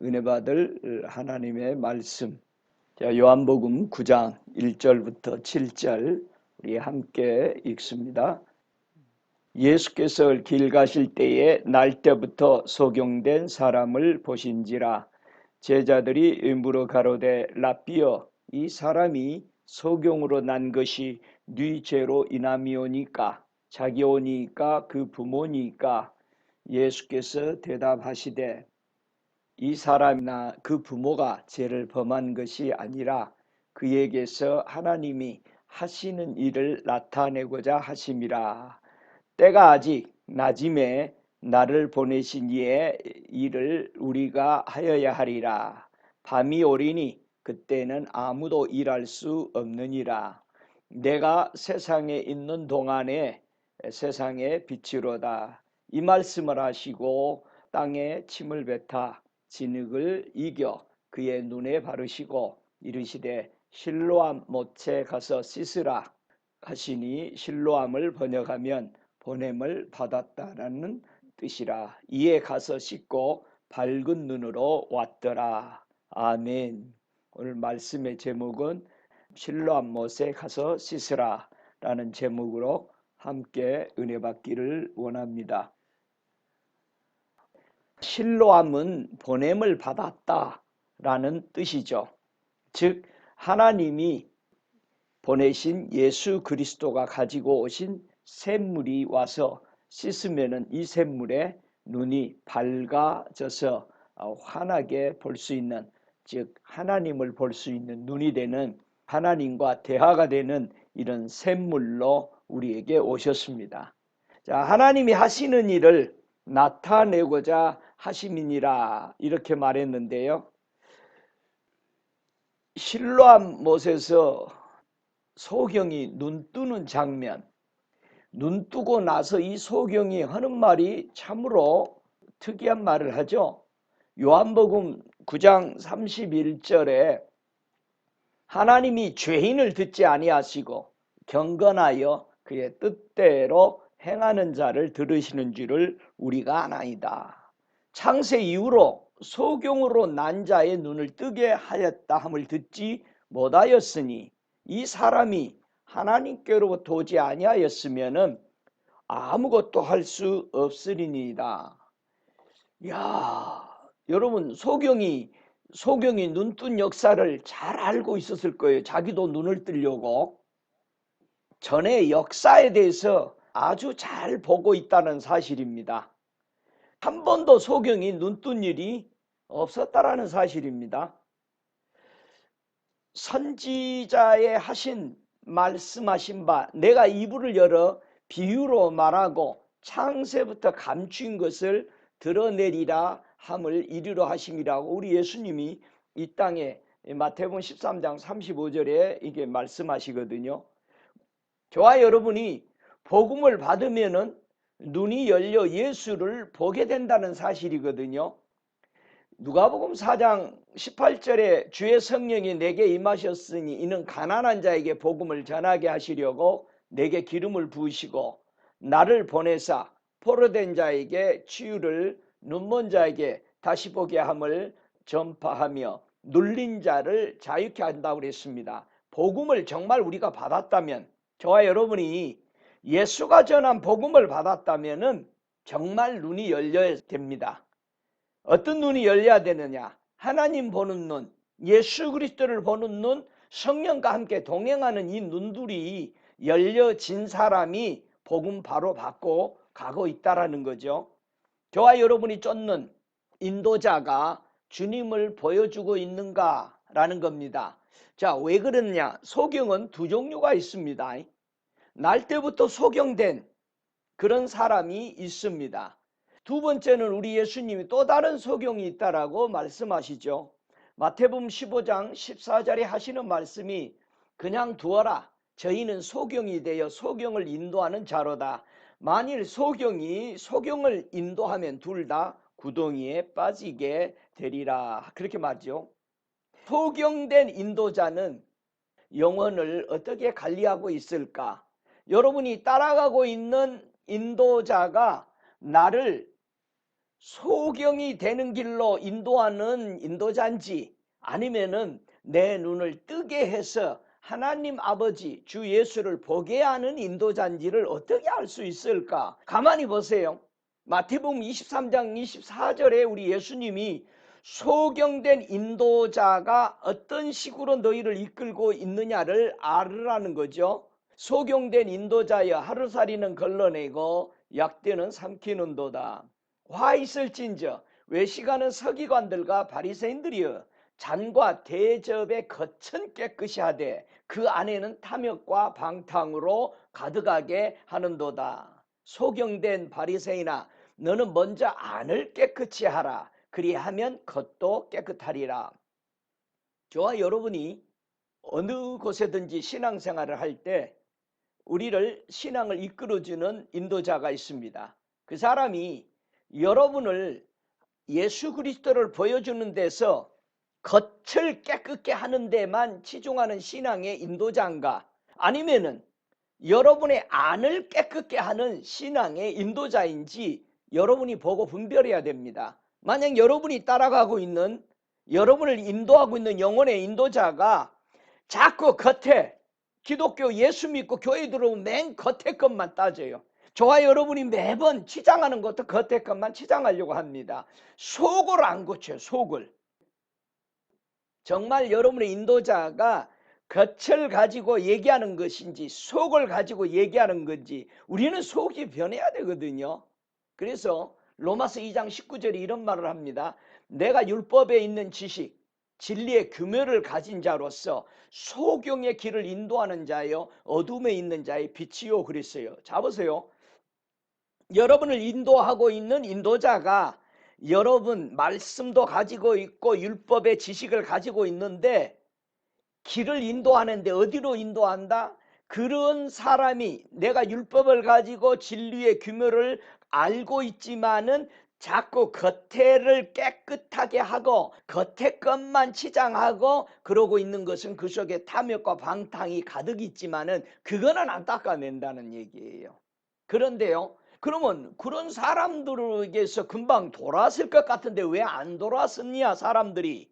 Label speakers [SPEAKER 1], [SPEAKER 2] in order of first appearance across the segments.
[SPEAKER 1] 은혜 받을 하나님의 말씀. 자, 요한복음 9장 1절부터 7절 우리 함께 읽습니다. 예수께서 길 가실 때에 날때부터 소경된 사람을 보신지라. 제자들이 물어 가로되 랍비여, 이 사람이 소경으로 난 것이 네 죄로 인함이오니까 자기오니까 그 부모니까. 예수께서 대답하시되 이 사람이나 그 부모가 죄를 범한 것이 아니라 그에게서 하나님이 하시는 일을 나타내고자 하심이라. 때가 아직 낮음에 나를 보내신 이의 일을 우리가 하여야 하리라. 밤이 오리니 그때는 아무도 일할 수 없느니라. 내가 세상에 있는 동안에 세상의 빛이로다. 이 말씀을 하시고 땅에 침을 뱉어 진흙을 이겨 그의 눈에 바르시고 이르시되 실로암 못에 가서 씻으라 하시니, 실로암을 번역하면 보냄을 받았다라는 뜻이라. 이에 가서 씻고 밝은 눈으로 왔더라. 아멘. 오늘 말씀의 제목은 실로암 못에 가서 씻으라 라는 제목으로 함께 은혜 받기를 원합니다. 실로암은 보냄을 받았다 라는 뜻이죠. 즉 하나님이 보내신 예수 그리스도가 가지고 오신 샘물이 와서 씻으면은 이 샘물에 눈이 밝아져서 환하게 볼 수 있는, 즉 하나님을 볼 수 있는 눈이 되는, 하나님과 대화가 되는 이런 샘물로 우리에게 오셨습니다. 자, 하나님이 하시는 일을 나타내고자 하심이니라 이렇게 말했는데요. 실로암 못에서 소경이 눈 뜨는 장면, 눈 뜨고 나서 이 소경이 하는 말이 참으로 특이한 말을 하죠. 요한복음 9장 31절에 하나님이 죄인을 듣지 아니하시고 경건하여 그의 뜻대로 행하는 자를 들으시는 줄을 우리가 아나이다. 창세 이후로 소경으로 난 자의 눈을 뜨게 하였다 함을 듣지 못하였으니 이 사람이 하나님께로부터 오지 아니하였으면은 아무것도 할 수 없으리니이다. 야, 여러분 소경이 눈 뜬 역사를 잘 알고 있었을 거예요. 자기도 눈을 뜨려고 전에 역사에 대해서 아주 잘 보고 있다는 사실입니다. 한 번도 소경이 눈 뜬 일이 없었다라는 사실입니다. 선지자의 하신 말씀하신 바 내가 이불을 열어 비유로 말하고 창세부터 감추인 것을 드러내리라 함을 이르러 하심이라고 우리 예수님이 이 땅에 마태복음 13장 35절에 이게 말씀하시거든요. 저와 여러분이 복음을 받으면은 눈이 열려 예수를 보게 된다는 사실이거든요. 누가복음 4장 18절에 주의 성령이 내게 임하셨으니 이는 가난한 자에게 복음을 전하게 하시려고 내게 기름을 부으시고 나를 보내사 포로된 자에게 치유를, 눈먼 자에게 다시 보게 함을 전파하며 눌린 자를 자유케 한다고 그랬습니다. 복음을 정말 우리가 받았다면, 저와 여러분이 예수가 전한 복음을 받았다면 정말 눈이 열려야 됩니다. 어떤 눈이 열려야 되느냐? 하나님 보는 눈, 예수 그리스도를 보는 눈, 성령과 함께 동행하는 이 눈들이 열려진 사람이 복음 바로 받고 가고 있다라는 거죠. 저와 여러분이 쫓는 인도자가 주님을 보여주고 있는가라는 겁니다. 자, 왜 그러느냐? 소경은 두 종류가 있습니다. 날 때부터 소경된 그런 사람이 있습니다. 두 번째는 우리 예수님이 또 다른 소경이 있다라고 말씀하시죠. 마태복음 15장 14절에 하시는 말씀이 그냥 두어라. 저희는 소경이 되어 소경을 인도하는 자로다. 만일 소경이 소경을 인도하면 둘 다 구덩이에 빠지게 되리라. 그렇게 말하죠. 소경된 인도자는 영혼을 어떻게 관리하고 있을까? 여러분이 따라가고 있는 인도자가 나를 소경이 되는 길로 인도하는 인도자인지 아니면은 내 눈을 뜨게 해서 하나님 아버지 주 예수를 보게 하는 인도자인지를 어떻게 알 수 있을까? 가만히 보세요. 마태복음 23장 24절에 우리 예수님이 소경된 인도자가 어떤 식으로 너희를 이끌고 있느냐를 알으라는 거죠. 소경된 인도자여 하루살이는 걸러내고 약대는 삼키는도다. 화 있을진저 외식하는 서기관들과 바리새인들이여 잔과 대접의 겉은 깨끗이 하되 그 안에는 탐욕과 방탕으로 가득하게 하는도다. 소경된 바리새인아 너는 먼저 안을 깨끗이 하라. 그리하면 겉도 깨끗하리라. 저와 여러분이 어느 곳에든지 신앙생활을 할 때 우리를 신앙을 이끌어주는 인도자가 있습니다. 그 사람이 여러분을 예수 그리스도를 보여주는 데서 겉을 깨끗게 하는 데만 치중하는 신앙의 인도자인가, 아니면은 여러분의 안을 깨끗게 하는 신앙의 인도자인지 여러분이 보고 분별해야 됩니다. 만약 여러분이 따라가고 있는, 여러분을 인도하고 있는 영혼의 인도자가 자꾸 겉에 기독교 예수 믿고 교회 들어오면 맨 겉에 것만 따져요. 저와 여러분이 매번 치장하는 것도 겉에 것만 치장하려고 합니다. 속을 안 고쳐요. 속을. 정말 여러분의 인도자가 겉을 가지고 얘기하는 것인지 속을 가지고 얘기하는 건지 우리는 속이 변해야 되거든요. 그래서 로마서 2장 19절에 이런 말을 합니다. 내가 율법에 있는 지식 진리의 규명을 가진 자로서 소경의 길을 인도하는 자여 어둠에 있는 자의 빛이요 그랬어요. 자 보세요. 여러분을 인도하고 있는 인도자가 여러분 말씀도 가지고 있고 율법의 지식을 가지고 있는데 길을 인도하는데 어디로 인도한다? 그런 사람이 내가 율법을 가지고 진리의 규명을 알고 있지만은 자꾸 겉에를 깨끗하게 하고 겉에 것만 치장하고 그러고 있는 것은 그 속에 탐욕과 방탕이 가득 있지만은 그거는 안 닦아낸다는 얘기예요. 그런데요, 그러면 그런 사람들에게서 금방 돌아왔을 것 같은데 왜 안 돌아왔느냐? 사람들이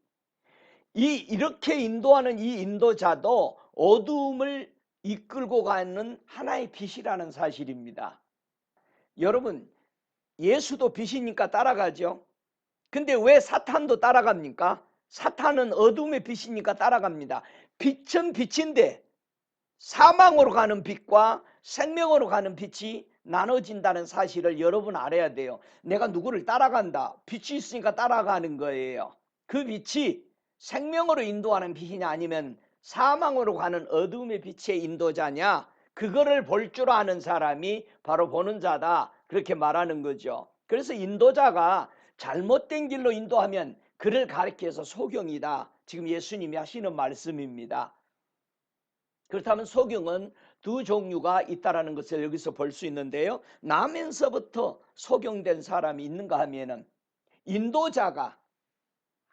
[SPEAKER 1] 이렇게 인도하는 이 인도자도 어두움을 이끌고 가는 하나의 빛이라는 사실입니다. 여러분, 예수도 빛이니까 따라가죠. 근데 왜 사탄도 따라갑니까? 사탄은 어둠의 빛이니까 따라갑니다. 빛은 빛인데 사망으로 가는 빛과 생명으로 가는 빛이 나눠진다는 사실을 여러분 알아야 돼요. 내가 누구를 따라간다. 빛이 있으니까 따라가는 거예요. 그 빛이 생명으로 인도하는 빛이냐 아니면 사망으로 가는 어둠의 빛의 인도자냐, 그거를 볼 줄 아는 사람이 바로 보는 자다, 그렇게 말하는 거죠. 그래서 인도자가 잘못된 길로 인도하면 그를 가리켜서 소경이다, 지금 예수님이 하시는 말씀입니다. 그렇다면 소경은 두 종류가 있다는 것을 여기서 볼 수 있는데요, 나면서부터 소경된 사람이 있는가 하면은 인도자가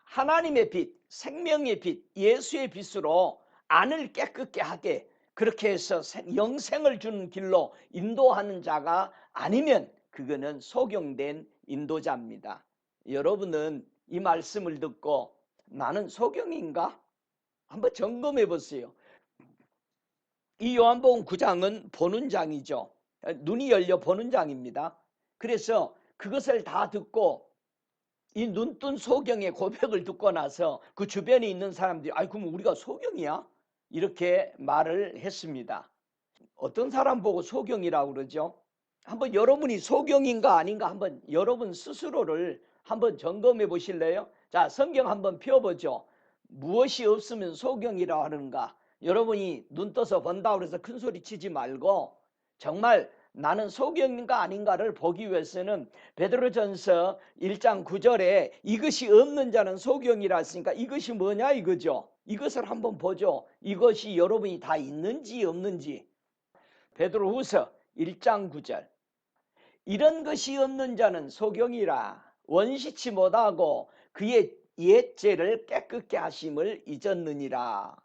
[SPEAKER 1] 하나님의 빛, 생명의 빛, 예수의 빛으로 안을 깨끗게 하게 그렇게 해서 영생을 주는 길로 인도하는 자가 아니면 그거는 소경된 인도자입니다. 여러분은 이 말씀을 듣고 나는 소경인가? 한번 점검해 보세요. 이 요한복음 9장은 보는 장이죠. 눈이 열려 보는 장입니다. 그래서 그것을 다 듣고 이 눈뜬 소경의 고백을 듣고 나서 그 주변에 있는 사람들이 아이 그럼 우리가 소경이야? 이렇게 말을 했습니다. 어떤 사람 보고 소경이라고 그러죠? 한번 여러분이 소경인가 아닌가 한번 여러분 스스로를 한번 점검해 보실래요? 자, 성경 한번 펴보죠. 무엇이 없으면 소경이라 하는가? 여러분이 눈 떠서 본다고 해서 큰 소리 치지 말고 정말 나는 소경인가 아닌가를 보기 위해서는 베드로전서 1장 9절에 이것이 없는 자는 소경이라 했으니까 이것이 뭐냐 이거죠. 이것을 한번 보죠. 이것이 여러분이 다 있는지 없는지. 베드로후서 1장 9절 이런 것이 없는 자는 소경이라 원시치 못하고 그의 옛죄를 깨끗게 하심을 잊었느니라.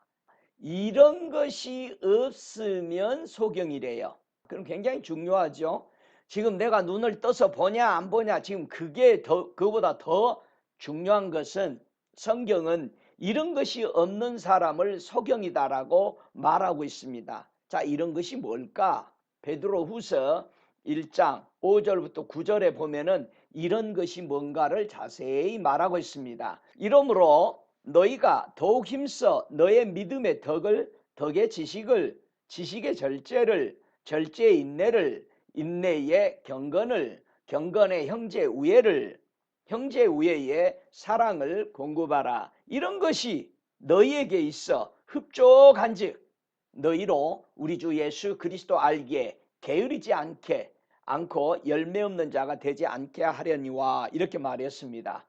[SPEAKER 1] 이런 것이 없으면 소경이래요. 그럼 굉장히 중요하죠. 지금 내가 눈을 떠서 보냐 안 보냐, 지금 그거보다 더 중요한 것은 성경은 이런 것이 없는 사람을 소경이다라고 말하고 있습니다. 자, 이런 것이 뭘까? 베드로후서 1장 5절부터 9절에 보면은 이런 것이 뭔가를 자세히 말하고 있습니다. 이러므로 너희가 더욱 힘써 너의 믿음의 덕의 지식을, 지식의 절제를, 절제의 인내를, 인내의 경건을, 경건의 형제 우애를, 형제 우애의 사랑을 공급하라. 이런 것이 너희에게 있어 흡족한즉 너희로 우리 주 예수 그리스도 알기에 게으르지 않고 열매 없는 자가 되지 않게 하려니와, 이렇게 말했습니다.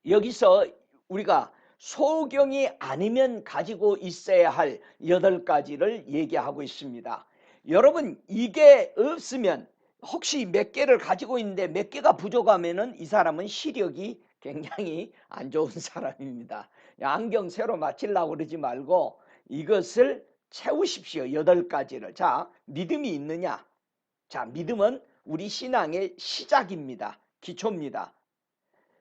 [SPEAKER 1] 여기서 우리가 소경이 아니면 가지고 있어야 할 8가지를 얘기하고 있습니다. 여러분, 이게 없으면, 혹시 몇 개를 가지고 있는데 몇 개가 부족하면은 이 사람은 시력이 굉장히 안 좋은 사람입니다. 안경 새로 맞추려고 그러지 말고 이것을 채우십시오. 8가지를. 자, 믿음이 있느냐? 자, 믿음은 우리 신앙의 시작입니다. 기초입니다.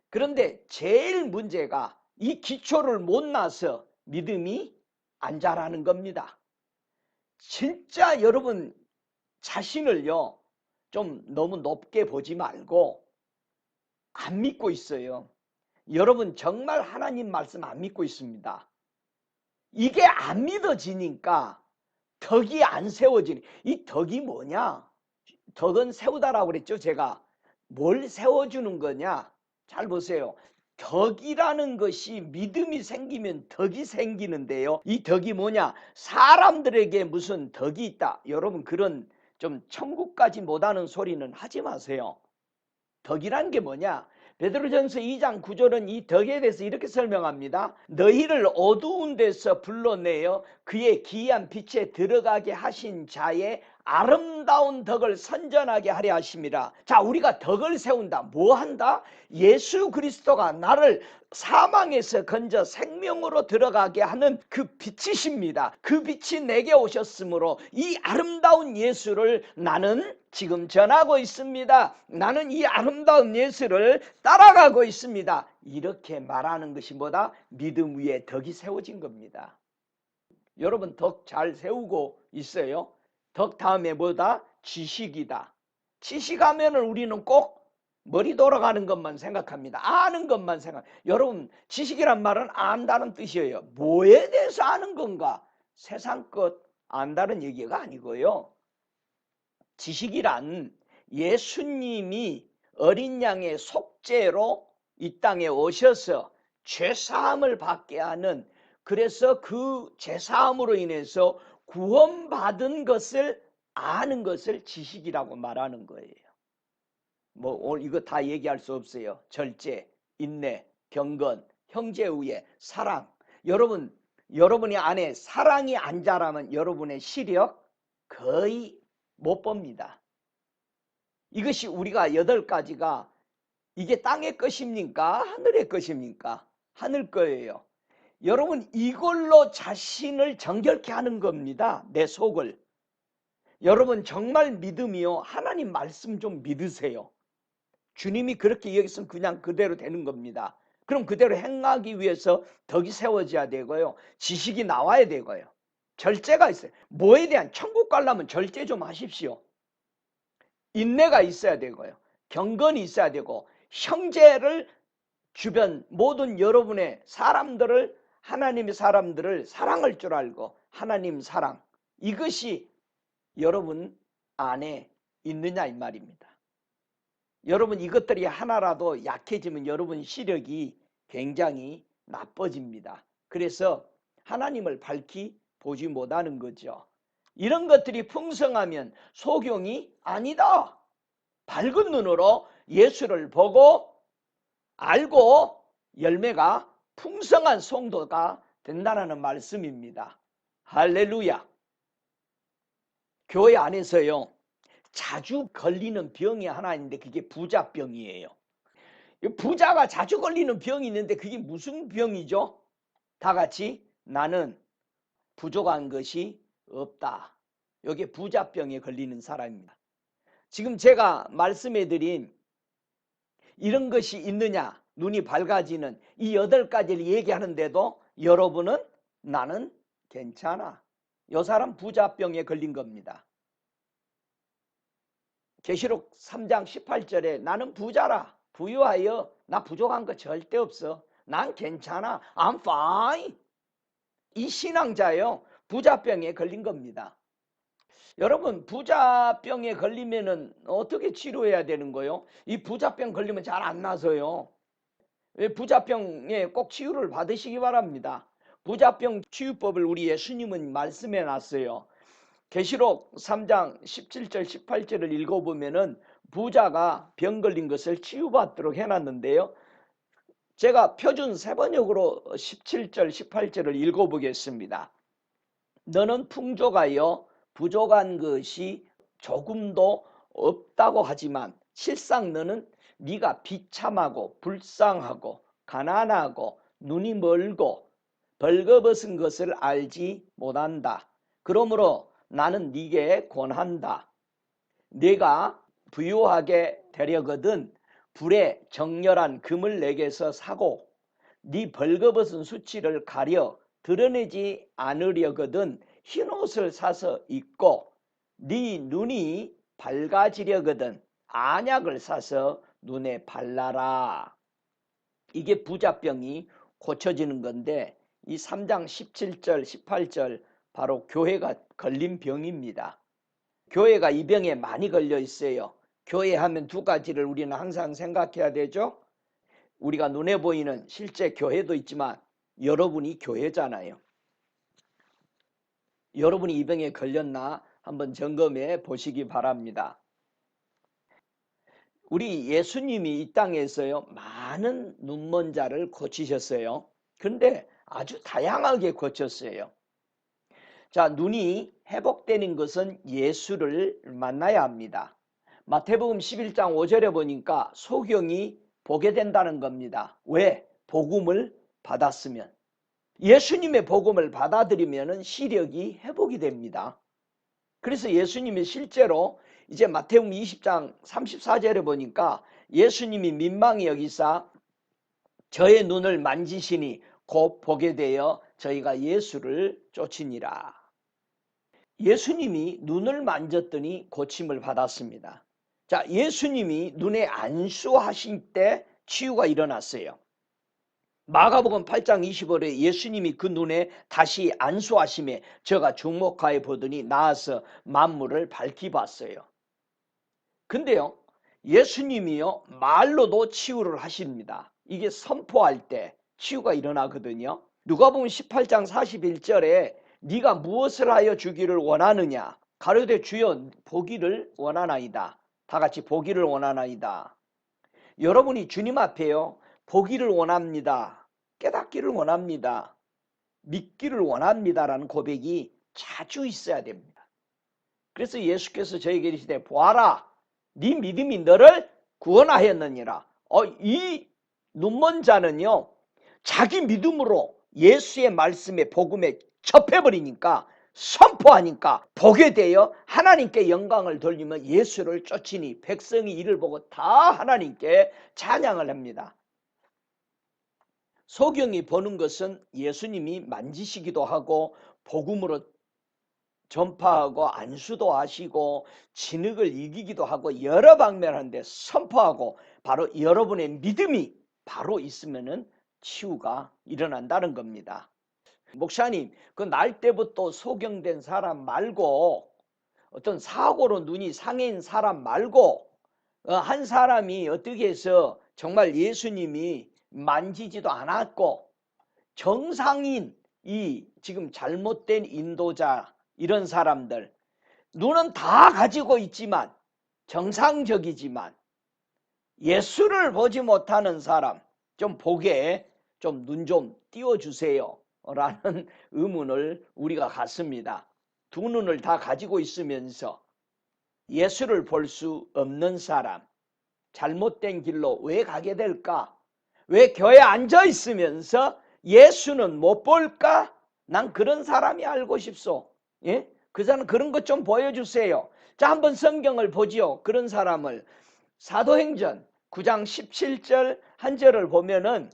[SPEAKER 1] 그런데 제일 문제가 이 기초를 못 놔서 믿음이 안 자라는 겁니다. 진짜 여러분 자신을요, 좀 너무 높게 보지 말고, 안 믿고 있어요. 여러분 정말 하나님 말씀 안 믿고 있습니다. 이게 안 믿어지니까 덕이 안 세워지니. 이 덕이 뭐냐? 덕은 세우다라고 그랬죠. 제가 뭘 세워주는 거냐? 잘 보세요. 덕이라는 것이 믿음이 생기면 덕이 생기는데요. 이 덕이 뭐냐? 사람들에게 무슨 덕이 있다, 여러분 그런 좀 천국까지 못하는 소리는 하지 마세요. 덕이란 게 뭐냐? 베드로전서 2장 9절은 이 덕에 대해서 이렇게 설명합니다. 너희를 어두운 데서 불러내어 그의 기이한 빛에 들어가게 하신 자의 아름다운 덕을 선전하게 하려 하심이라. 자, 우리가 덕을 세운다. 뭐 한다? 예수 그리스도가 나를 사망에서 건져 생명으로 들어가게 하는 그 빛이십니다. 그 빛이 내게 오셨으므로 이 아름다운 예수를 나는 지금 전하고 있습니다. 나는 이 아름다운 예수를 따라가고 있습니다. 이렇게 말하는 것이 뭐다? 믿음 위에 덕이 세워진 겁니다. 여러분 덕 잘 세우고 있어요? 덕 다음에 뭐다? 지식이다. 지식하면 우리는 꼭 머리 돌아가는 것만 생각합니다. 아는 것만 여러분 지식이란 말은 안다는 뜻이에요. 뭐에 대해서 아는 건가? 세상 것 안다는 얘기가 아니고요. 지식이란 예수님이 어린 양의 속죄로 이 땅에 오셔서 죄사함을 받게 하는, 그래서 그 죄사함으로 인해서 구원받은 것을 아는 것을 지식이라고 말하는 거예요. 뭐 오늘 이거 다 얘기할 수 없어요. 절제, 인내, 경건, 형제우애, 사랑. 여러분이 안에 사랑이 안 자라면 여러분의 시력 거의 못 봅니다. 이것이 우리가 8가지가 이게 땅의 것입니까? 하늘의 것입니까? 하늘 거예요. 여러분 이걸로 자신을 정결케 하는 겁니다. 내 속을. 여러분 정말 믿음이요, 하나님 말씀 좀 믿으세요. 주님이 그렇게 여기서는 그냥 그대로 되는 겁니다. 그럼 그대로 행하기 위해서 덕이 세워져야 되고요, 지식이 나와야 되고요, 절제가 있어요. 뭐에 대한, 천국 가려면 절제 좀 하십시오. 인내가 있어야 되고요, 경건이 있어야 되고, 형제를, 주변 모든 여러분의 사람들을, 하나님의 사람들을 사랑할 줄 알고, 하나님 사랑, 이것이 여러분 안에 있느냐 이 말입니다. 여러분 이것들이 하나라도 약해지면 여러분 시력이 굉장히 나빠집니다. 그래서 하나님을 밝히 보지 못하는 거죠. 이런 것들이 풍성하면 소경이 아니다. 밝은 눈으로 예수를 보고 알고 열매가 풍성한 성도가 된다는 말씀입니다. 할렐루야. 교회 안에서요 자주 걸리는 병이 하나 있는데 그게 부자병이에요. 부자가 자주 걸리는 병이 있는데 그게 무슨 병이죠? 다 같이 나는 부족한 것이 없다. 이게 부자병에 걸리는 사람입니다. 지금 제가 말씀해 드린 이런 것이 있느냐, 눈이 밝아지는 이 8가지를 얘기하는데도 여러분은 나는 괜찮아. 이 사람 부자병에 걸린 겁니다. 계시록 3장 18절에 나는 부자라. 부유하여 나 부족한 거 절대 없어. 난 괜찮아. I'm fine. 이 신앙자요. 부자병에 걸린 겁니다. 여러분, 부자병에 걸리면은 어떻게 치료해야 되는 거요? 이 부자병 걸리면 잘 안 나서요. 부자병에 꼭 치유를 받으시기 바랍니다. 부자병 치유법을 우리 예수님은 말씀해 놨어요. 계시록 3장 17절 18절을 읽어보면은 부자가 병 걸린 것을 치유받도록 해놨는데요. 제가 표준 세번역으로 17절 18절을 읽어보겠습니다. 너는 풍족하여 부족한 것이 조금도 없다고 하지만 실상 너는 네가 비참하고 불쌍하고 가난하고 눈이 멀고 벌거벗은 것을 알지 못한다. 그러므로 나는 네게 권한다. 네가 부유하게 되려거든 불에 정렬한 금을 내게서 사고 네 벌거벗은 수치를 가려 드러내지 않으려거든 흰옷을 사서 입고 네 눈이 밝아지려거든 안약을 사서 눈에 발라라. 이게 부자병이 고쳐지는 건데 이 3장 17절 18절 바로 교회가 걸린 병입니다. 교회가 이 병에 많이 걸려 있어요. 교회 하면 2가지를 우리는 항상 생각해야 되죠. 우리가 눈에 보이는 실제 교회도 있지만 여러분이 교회잖아요. 여러분이 이 병에 걸렸나 한번 점검해 보시기 바랍니다. 우리 예수님이 이 땅에서요 많은 눈먼 자를 고치셨어요. 그런데 아주 다양하게 고쳤어요. 자, 눈이 회복되는 것은 예수를 만나야 합니다. 마태복음 11장 5절에 보니까 소경이 보게 된다는 겁니다. 왜? 복음을 받았으면. 예수님의 복음을 받아들이면 시력이 회복이 됩니다. 그래서 예수님이 실제로 이제 마태복음 20장 34절에 보니까 예수님이 민망히 여기사 저의 눈을 만지시니 곧 보게 되어 저희가 예수를 쫓으니라. 예수님이 눈을 만졌더니 고침을 받았습니다. 자, 예수님이 눈에 안수하신 때 치유가 일어났어요. 마가복음 8장 25절에 예수님이 그 눈에 다시 안수하심에 저가 주목하여 보더니 나아서 만물을 밝히 봤어요. 근데요, 예수님이요 말로도 치유를 하십니다. 이게 선포할 때 치유가 일어나거든요. 누가복음 18장 41절에 네가 무엇을 하여 주기를 원하느냐 가로되 주여 보기를 원하나이다. 다 같이 보기를 원하나이다. 여러분이 주님 앞에요 보기를 원합니다. 깨닫기를 원합니다. 믿기를 원합니다라는 고백이 자주 있어야 됩니다. 그래서 예수께서 저에게 이르시되 보아라 네 믿음이 너를 구원하였느니라. 이 눈먼 자는요 자기 믿음으로 예수의 말씀에 복음에 접해버리니까 선포하니까 보게 되어 하나님께 영광을 돌리며 예수를 쫓으니 백성이 이를 보고 다 하나님께 찬양을 합니다. 소경이 보는 것은 예수님이 만지시기도 하고 복음으로 전파하고 안수도 하시고 진흙을 이기기도 하고 여러 방면하는데 선포하고 바로 여러분의 믿음이 바로 있으면은 치유가 일어난다는 겁니다. 목사님, 그 날 때부터 소경된 사람 말고 어떤 사고로 눈이 상해인 사람 말고 한 사람이 어떻게 해서 정말 예수님이 만지지도 않았고 정상인 이 지금 잘못된 인도자 이런 사람들 눈은 다 가지고 있지만 정상적이지만 예수를 보지 못하는 사람 좀 보게 좀 눈 좀 띄워주세요 라는 의문을 우리가 갖습니다. 2눈을 다 가지고 있으면서 예수를 볼 수 없는 사람 잘못된 길로 왜 가게 될까? 왜 교회에 앉아 있으면서 예수는 못 볼까? 난 그런 사람이 알고 싶소. 예? 그 사람 그런 것 좀 보여주세요. 자, 한번 성경을 보지요. 그런 사람을 사도행전 9장 17절 한 절을 보면은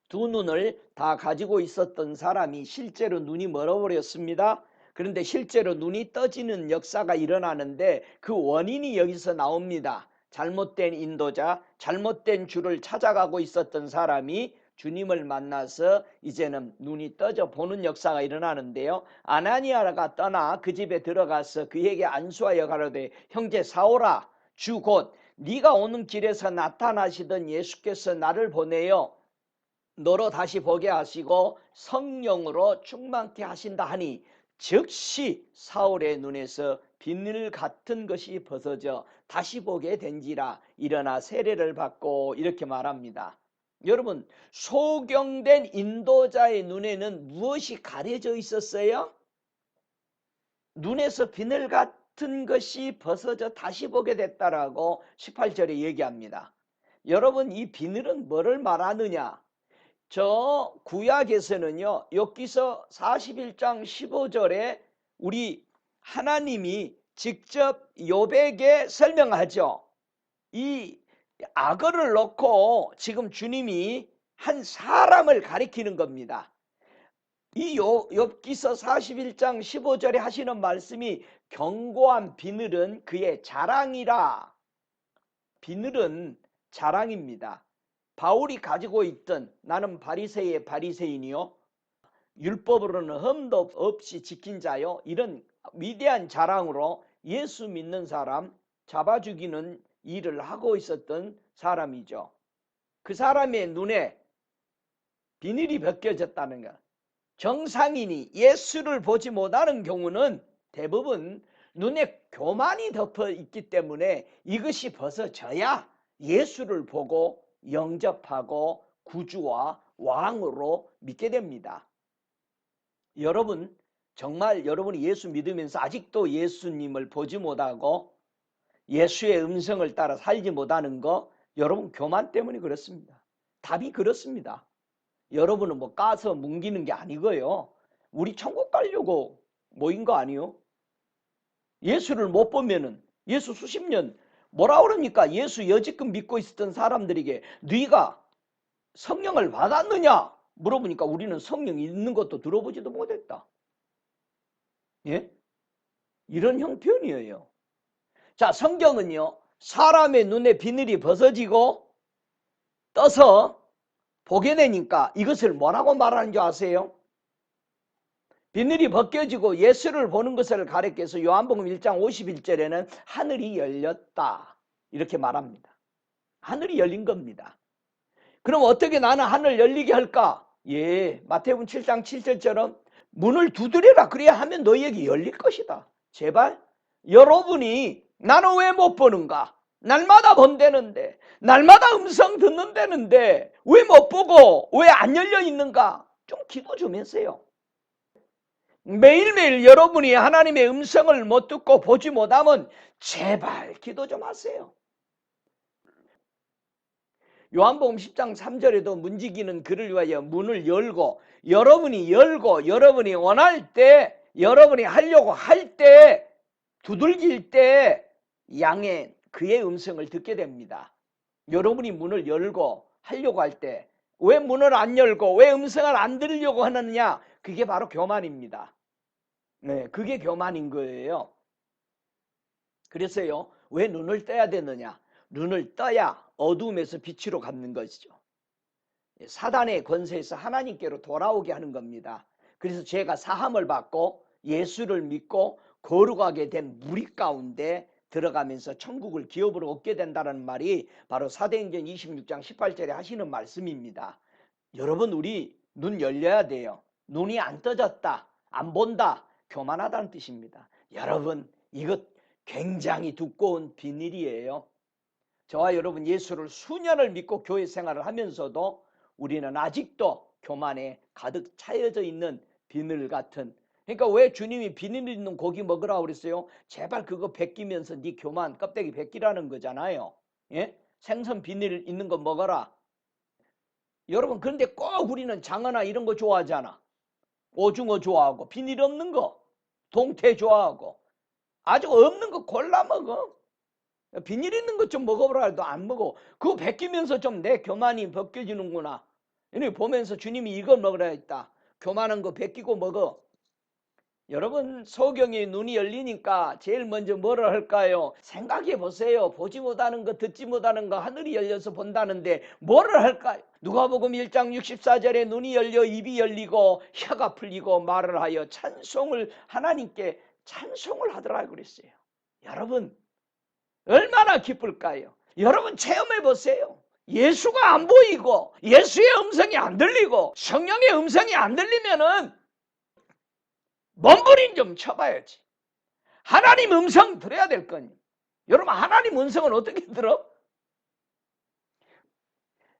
[SPEAKER 1] 두 눈을 다 가지고 있었던 사람이 실제로 눈이 멀어버렸습니다. 그런데 실제로 눈이 떠지는 역사가 일어나는데 그 원인이 여기서 나옵니다. 잘못된 인도자, 잘못된 주를 찾아가고 있었던 사람이 주님을 만나서 이제는 눈이 떠져 보는 역사가 일어나는데요. 아나니아가 떠나 그 집에 들어가서 그에게 안수하여 가로되 형제 사오라, 주 곧 네가 오는 길에서 나타나시던 예수께서 나를 보내어 너로 다시 보게 하시고 성령으로 충만케 하신다 하니 즉시 사울의 눈에서 비늘 같은 것이 벗어져 다시 보게 된지라 일어나 세례를 받고, 이렇게 말합니다. 여러분, 소경된 인도자의 눈에는 무엇이 가려져 있었어요? 눈에서 비늘 같은 것이 벗어져 다시 보게 됐다라고 18절에 얘기합니다. 여러분, 이 비늘은 뭐를 말하느냐? 저 구약에서는요, 욥기서 41장 15절에 우리 하나님이 직접 욥에게 설명하죠. 이 악어를 놓고 지금 주님이 한 사람을 가리키는 겁니다. 이 욥기서 41장 15절에 하시는 말씀이 견고한 비늘은 그의 자랑이라. 비늘은 자랑입니다. 바울이 가지고 있던 나는 바리새의 바리새인이요 율법으로는 흠도 없이 지킨 자요, 이런 위대한 자랑으로 예수 믿는 사람 잡아 죽이는 일을 하고 있었던 사람이죠. 그 사람의 눈에 비늘이 벗겨졌다는 것. 정상인이 예수를 보지 못하는 경우는 대부분 눈에 교만이 덮어 있기 때문에 이것이 벗어져야 예수를 보고 영접하고 구주와 왕으로 믿게 됩니다. 여러분, 정말 여러분이 예수 믿으면서 아직도 예수님을 보지 못하고 예수의 음성을 따라 살지 못하는 거, 여러분 교만 때문에 그렇습니다. 답이 그렇습니다. 여러분은 뭐 까서 뭉기는 게 아니고요, 우리 천국 가려고 모인 거 아니요? 예수를 못 보면은 예수 수십 년 뭐라 그럽니까? 예수 여지껏 믿고 있었던 사람들에게 네가 성령을 받았느냐 물어보니까 우리는 성령이 있는 것도 들어보지도 못했다. 예? 이런 형편이에요. 자, 성경은요, 사람의 눈에 비늘이 벗어지고 떠서 보게 되니까 이것을 뭐라고 말하는 줄 아세요? 비늘이 벗겨지고 예수를 보는 것을 가리켜서 요한복음 1장 51절에는 하늘이 열렸다, 이렇게 말합니다. 하늘이 열린 겁니다. 그럼 어떻게 나는 하늘 열리게 할까? 예, 마태복음 7장 7절처럼 문을 두드려라, 그래야 하면 너희에게 열릴 것이다. 제발 여러분이 나는 왜 못 보는가? 날마다 본다는데, 날마다 음성 듣는다는데 왜 못 보고 왜 안 열려 있는가? 좀 기도 좀 하세요. 매일매일 여러분이 하나님의 음성을 못 듣고 보지 못하면 제발 기도 좀 하세요. 요한복음 10장 3절에도 문지기는 그를 위하여 문을 열고, 여러분이 열고 여러분이 원할 때, 여러분이 하려고 할 때, 두들길 때 양의 그의 음성을 듣게 됩니다. 여러분이 문을 열고 하려고 할 때 왜 문을 안 열고 왜 음성을 안 들으려고 하느냐? 그게 바로 교만입니다. 네, 그게 교만인 거예요. 그래서요, 왜 눈을 떠야 되느냐? 눈을 떠야 어둠에서 빛으로 가는 것이죠. 사단의 권세에서 하나님께로 돌아오게 하는 겁니다. 그래서 죄가 사함을 받고 예수를 믿고 거룩하게 된 무리 가운데 들어가면서 천국을 기업으로 얻게 된다는 말이 바로 사도행전 26장 18절에 하시는 말씀입니다. 여러분, 우리 눈 열려야 돼요. 눈이 안 떠졌다, 안 본다, 교만하다는 뜻입니다. 여러분, 이것 굉장히 두꺼운 비밀이에요. 저와 여러분 예수를 수년을 믿고 교회 생활을 하면서도 우리는 아직도 교만에 가득 차여져 있는 비늘 같은, 그러니까 왜 주님이 비늘 있는 고기 먹으라고 그랬어요? 제발 그거 벗기면서 네 교만 껍데기 벗기라는 거잖아요. 예? 생선 비늘 있는 거 먹어라. 여러분, 그런데 꼭 우리는 장어나 이런 거 좋아하잖아. 오징어 좋아하고 비닐 없는 거, 동태 좋아하고. 아주 없는 거 골라 먹어. 비닐 있는 것 좀 먹어보라 해도 안 먹어. 그거 벗기면서 좀 내 교만이 벗겨지는구나. 이렇게 보면서 주님이 이걸 먹으라 했다. 교만한 거 벗기고 먹어. 여러분, 소경의 눈이 열리니까 제일 먼저 뭐를 할까요? 생각해 보세요. 보지 못하는 거, 듣지 못하는 거 하늘이 열려서 본다는데 뭐를 할까요? 누가복음 1장 64절에 눈이 열려 입이 열리고 혀가 풀리고 말을 하여 찬송을 하나님께 찬송을 하더라고 그랬어요. 여러분, 얼마나 기쁠까요? 여러분 체험해 보세요. 예수가 안 보이고 예수의 음성이 안 들리고 성령의 음성이 안 들리면은 몸부림 좀 쳐봐야지. 하나님 음성 들어야 될 거니. 여러분, 하나님 음성은 어떻게 들어?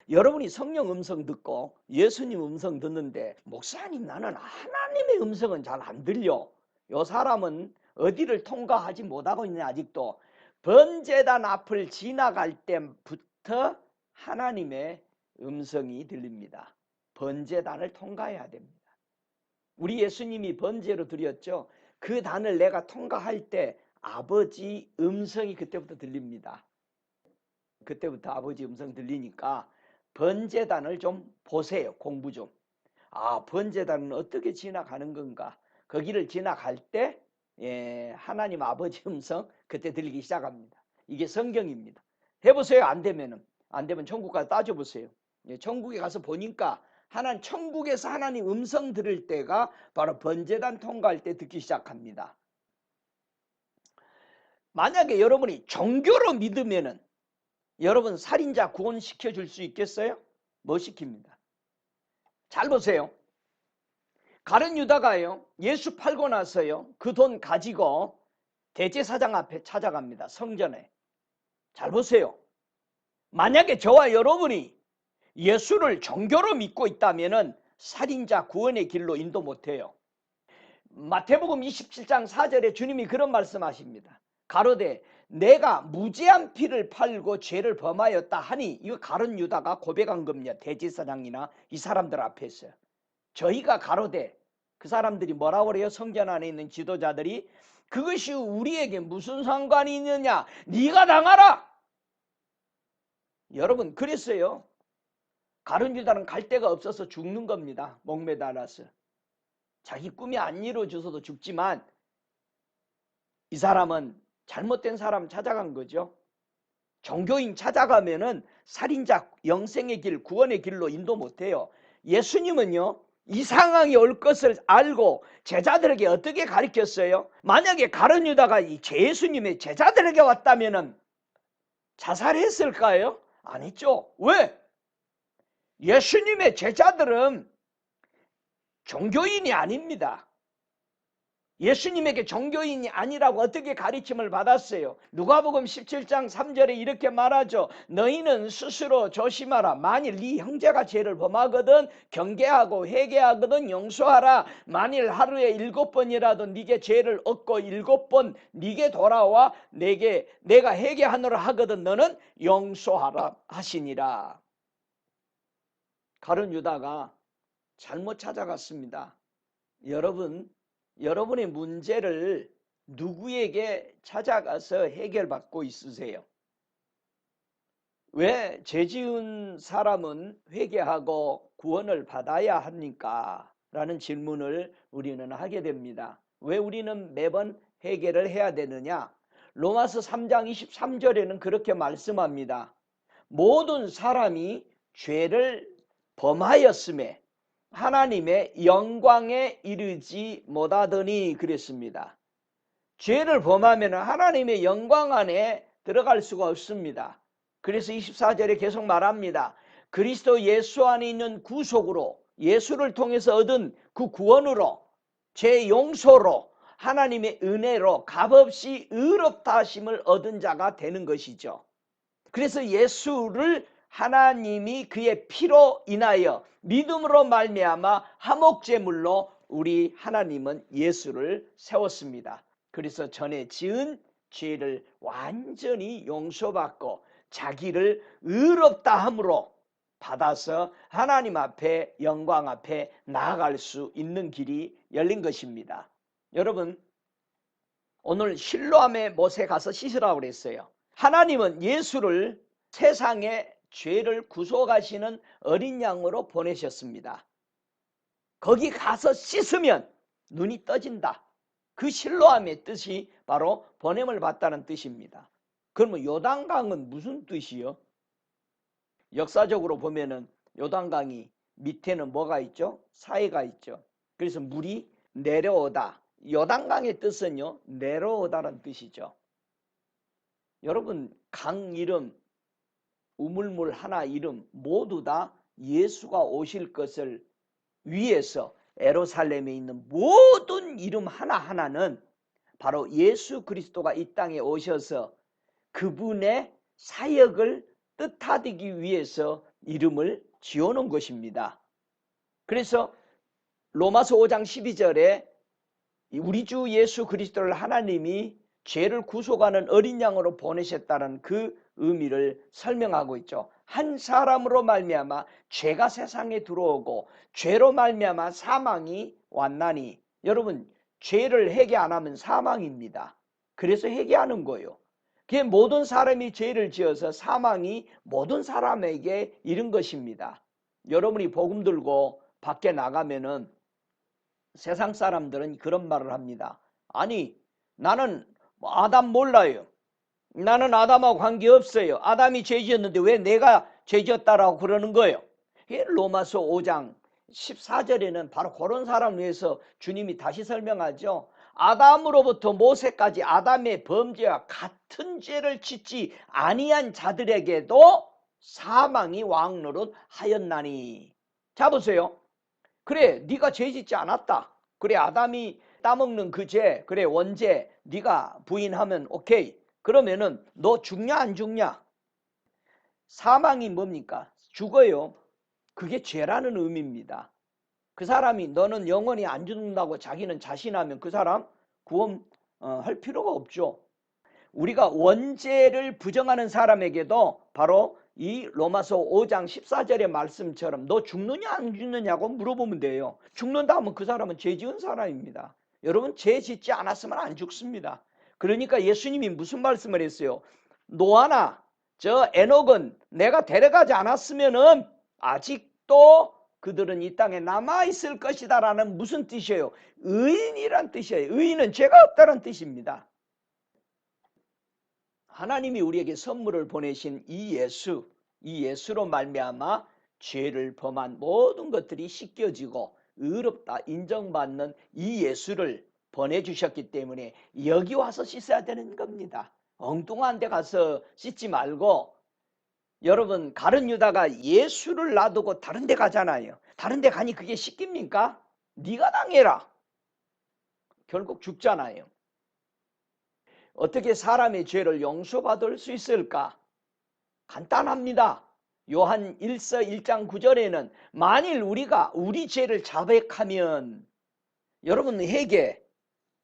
[SPEAKER 1] 여러분이 성령 음성 듣고 예수님 음성 듣는데, 목사님 나는 하나님의 음성은 잘 안 들려. 요 사람은 어디를 통과하지 못하고 있냐. 아직도 번제단 앞을 지나갈 때부터 하나님의 음성이 들립니다. 번제단을 통과해야 됩니다. 우리 예수님이 번제로 드렸죠. 그 단을 내가 통과할 때 아버지 음성이 그때부터 들립니다. 그때부터 아버지 음성 들리니까 번제단을 좀 보세요. 공부 좀. 아, 번제단은 어떻게 지나가는 건가. 거기를 지나갈 때 하나님 아버지 음성 그때 들리기 시작합니다. 이게 성경입니다. 해보세요. 안 되면 천국 가서 따져보세요. 천국에 가서 보니까 천국에서 하나님 음성 들을 때가 바로 번제단 통과할 때 듣기 시작합니다. 만약에 여러분이 종교로 믿으면은 여러분 살인자 구원시켜 줄 수 있겠어요? 못 시킵니다. 잘 보세요. 가룟 유다가요, 예수 팔고 나서요, 그 돈 가지고 대제사장 앞에 찾아갑니다. 성전에. 잘 보세요. 만약에 저와 여러분이 예수를 종교로 믿고 있다면 살인자 구원의 길로 인도 못해요. 마태복음 27장 4절에 주님이 그런 말씀하십니다. 가로되 내가 무죄한 피를 팔고 죄를 범하였다 하니, 이거 가룟 유다가 고백한 겁니다. 대제사장이나 이 사람들 앞에서. 저희가 가로되, 그 사람들이 뭐라고 그래요? 성전 안에 있는 지도자들이 그것이 우리에게 무슨 상관이 있느냐, 네가 당하라. 여러분, 그랬어요. 가룟 유다는 갈 데가 없어서 죽는 겁니다. 목매달아서. 자기 꿈이 안 이루어져서도 죽지만 이 사람은 잘못된 사람 찾아간 거죠. 종교인 찾아가면은 살인자 영생의 길, 구원의 길로 인도 못해요. 예수님은요, 이 상황이 올 것을 알고 제자들에게 어떻게 가르쳤어요? 만약에 가룟 유다가 예수님의 제자들에게 왔다면은 자살했을까요? 아니죠. 왜? 예수님의 제자들은 종교인이 아닙니다. 예수님에게 종교인이 아니라고 어떻게 가르침을 받았어요? 누가복음 17장 3절에 이렇게 말하죠. 너희는 스스로 조심하라. 만일 네 형제가 죄를 범하거든 경계하고 회개하거든 용서하라. 만일 하루에 7번이라도 네게 죄를 얻고 7번 네게 돌아와 내가 회개하노라 하거든 너는 용서하라 하시니라. 가룟 유다가 잘못 찾아갔습니다. 여러분의 문제를 누구에게 찾아가서 해결받고 있으세요? 왜 죄 지은 사람은 회개하고 구원을 받아야 합니까? 라는 질문을 우리는 하게 됩니다. 왜 우리는 매번 회개를 해야 되느냐? 로마서 3장 23절에는 그렇게 말씀합니다. 모든 사람이 죄를 범하였음에 하나님의 영광에 이르지 못하더니 그랬습니다. 죄를 범하면 하나님의 영광 안에 들어갈 수가 없습니다. 그래서 24절에 계속 말합니다. 그리스도 예수 안에 있는 구속으로, 예수를 통해서 얻은 그 구원으로, 죄 용서로, 하나님의 은혜로 값없이 의롭다 하심을 얻은 자가 되는 것이죠. 그래서 예수를 하나님이 그의 피로 인하여 믿음으로 말미암아 화목제물로 우리 하나님은 예수를 세웠습니다. 그래서 전에 지은 죄를 완전히 용서받고 자기를 의롭다 함으로 받아서 하나님 앞에, 영광 앞에 나아갈 수 있는 길이 열린 것입니다. 여러분, 오늘 실로암의 못에 가서 씻으라고 그랬어요. 하나님은 예수를 세상의 죄를 구속하시는 어린 양으로 보내셨습니다. 거기 가서 씻으면 눈이 떠진다. 그 실로암의 뜻이 바로 보냄을 받다는 뜻입니다. 그러면 요단강은 무슨 뜻이요? 역사적으로 보면은 요단강이 밑에는 뭐가 있죠? 사해가 있죠. 그래서 물이 내려오다. 요단강의 뜻은요, 내려오다라는 뜻이죠. 여러분, 강 이름, 우물물 하나 이름 모두 다 예수가 오실 것을 위해서 예루살렘에 있는 모든 이름 하나하나는 바로 예수 그리스도가 이 땅에 오셔서 그분의 사역을 뜻하기 위해서 이름을 지어놓은 것입니다. 그래서 로마서 5장 12절에 우리 주 예수 그리스도를 하나님이 죄를 구속하는 어린 양으로 보내셨다는 그 의미를 설명하고 있죠. 한 사람으로 말미암아 죄가 세상에 들어오고 죄로 말미암아 사망이 왔나니, 여러분, 죄를 회개 안 하면 사망입니다. 그래서 회개하는 거예요. 그게 모든 사람이 죄를 지어서 사망이 모든 사람에게 이른 것입니다. 여러분이 복음 들고 밖에 나가면은 세상 사람들은 그런 말을 합니다. 아니, 나는 아담 몰라요. 나는 아담하고 관계없어요. 아담이 죄 지었는데 왜 내가 죄 지었다라고 그러는 거예요. 로마서 5장 14절에는 바로 그런 사람을 위해서 주님이 다시 설명하죠. 아담으로부터 모세까지 아담의 범죄와 같은 죄를 짓지 아니한 자들에게도 사망이 왕노릇 하였나니. 자 보세요. 그래, 네가 죄 짓지 않았다. 그래, 아담이 따먹는 그 죄, 그래, 원죄 네가 부인하면 오케이. 그러면은 너 죽냐 안 죽냐? 사망이 뭡니까? 죽어요. 그게 죄라는 의미입니다. 그 사람이 너는 영원히 안 죽는다고 자기는 자신하면 그 사람 구원 할 필요가 없죠. 우리가 원죄를 부정하는 사람에게도 바로 이 로마서 5장 14절의 말씀처럼 너 죽느냐 안 죽느냐고 물어보면 돼요. 죽는다 하면 그 사람은 죄 지은 사람입니다. 여러분, 죄 짓지 않았으면 안 죽습니다. 그러니까 예수님이 무슨 말씀을 했어요? 노아나 저 에녹은 내가 데려가지 않았으면은 아직도 그들은 이 땅에 남아있을 것이다 라는 무슨 뜻이에요? 의인이란 뜻이에요. 의인은 죄가 없다는 뜻입니다. 하나님이 우리에게 선물을 보내신 이 예수로 말미암아 죄를 범한 모든 것들이 씻겨지고 의롭다 인정받는 이 예수를 보내주셨기 때문에 여기 와서 씻어야 되는 겁니다. 엉뚱한 데 가서 씻지 말고, 여러분, 가룟 유다가 예수를 놔두고 다른 데 가잖아요. 다른 데 가니 그게 씻깁니까? 네가 당해라. 결국 죽잖아요. 어떻게 사람의 죄를 용서받을 수 있을까? 간단합니다. 요한 1서 1장 9절에는 만일 우리가 우리 죄를 자백하면, 여러분, 회개,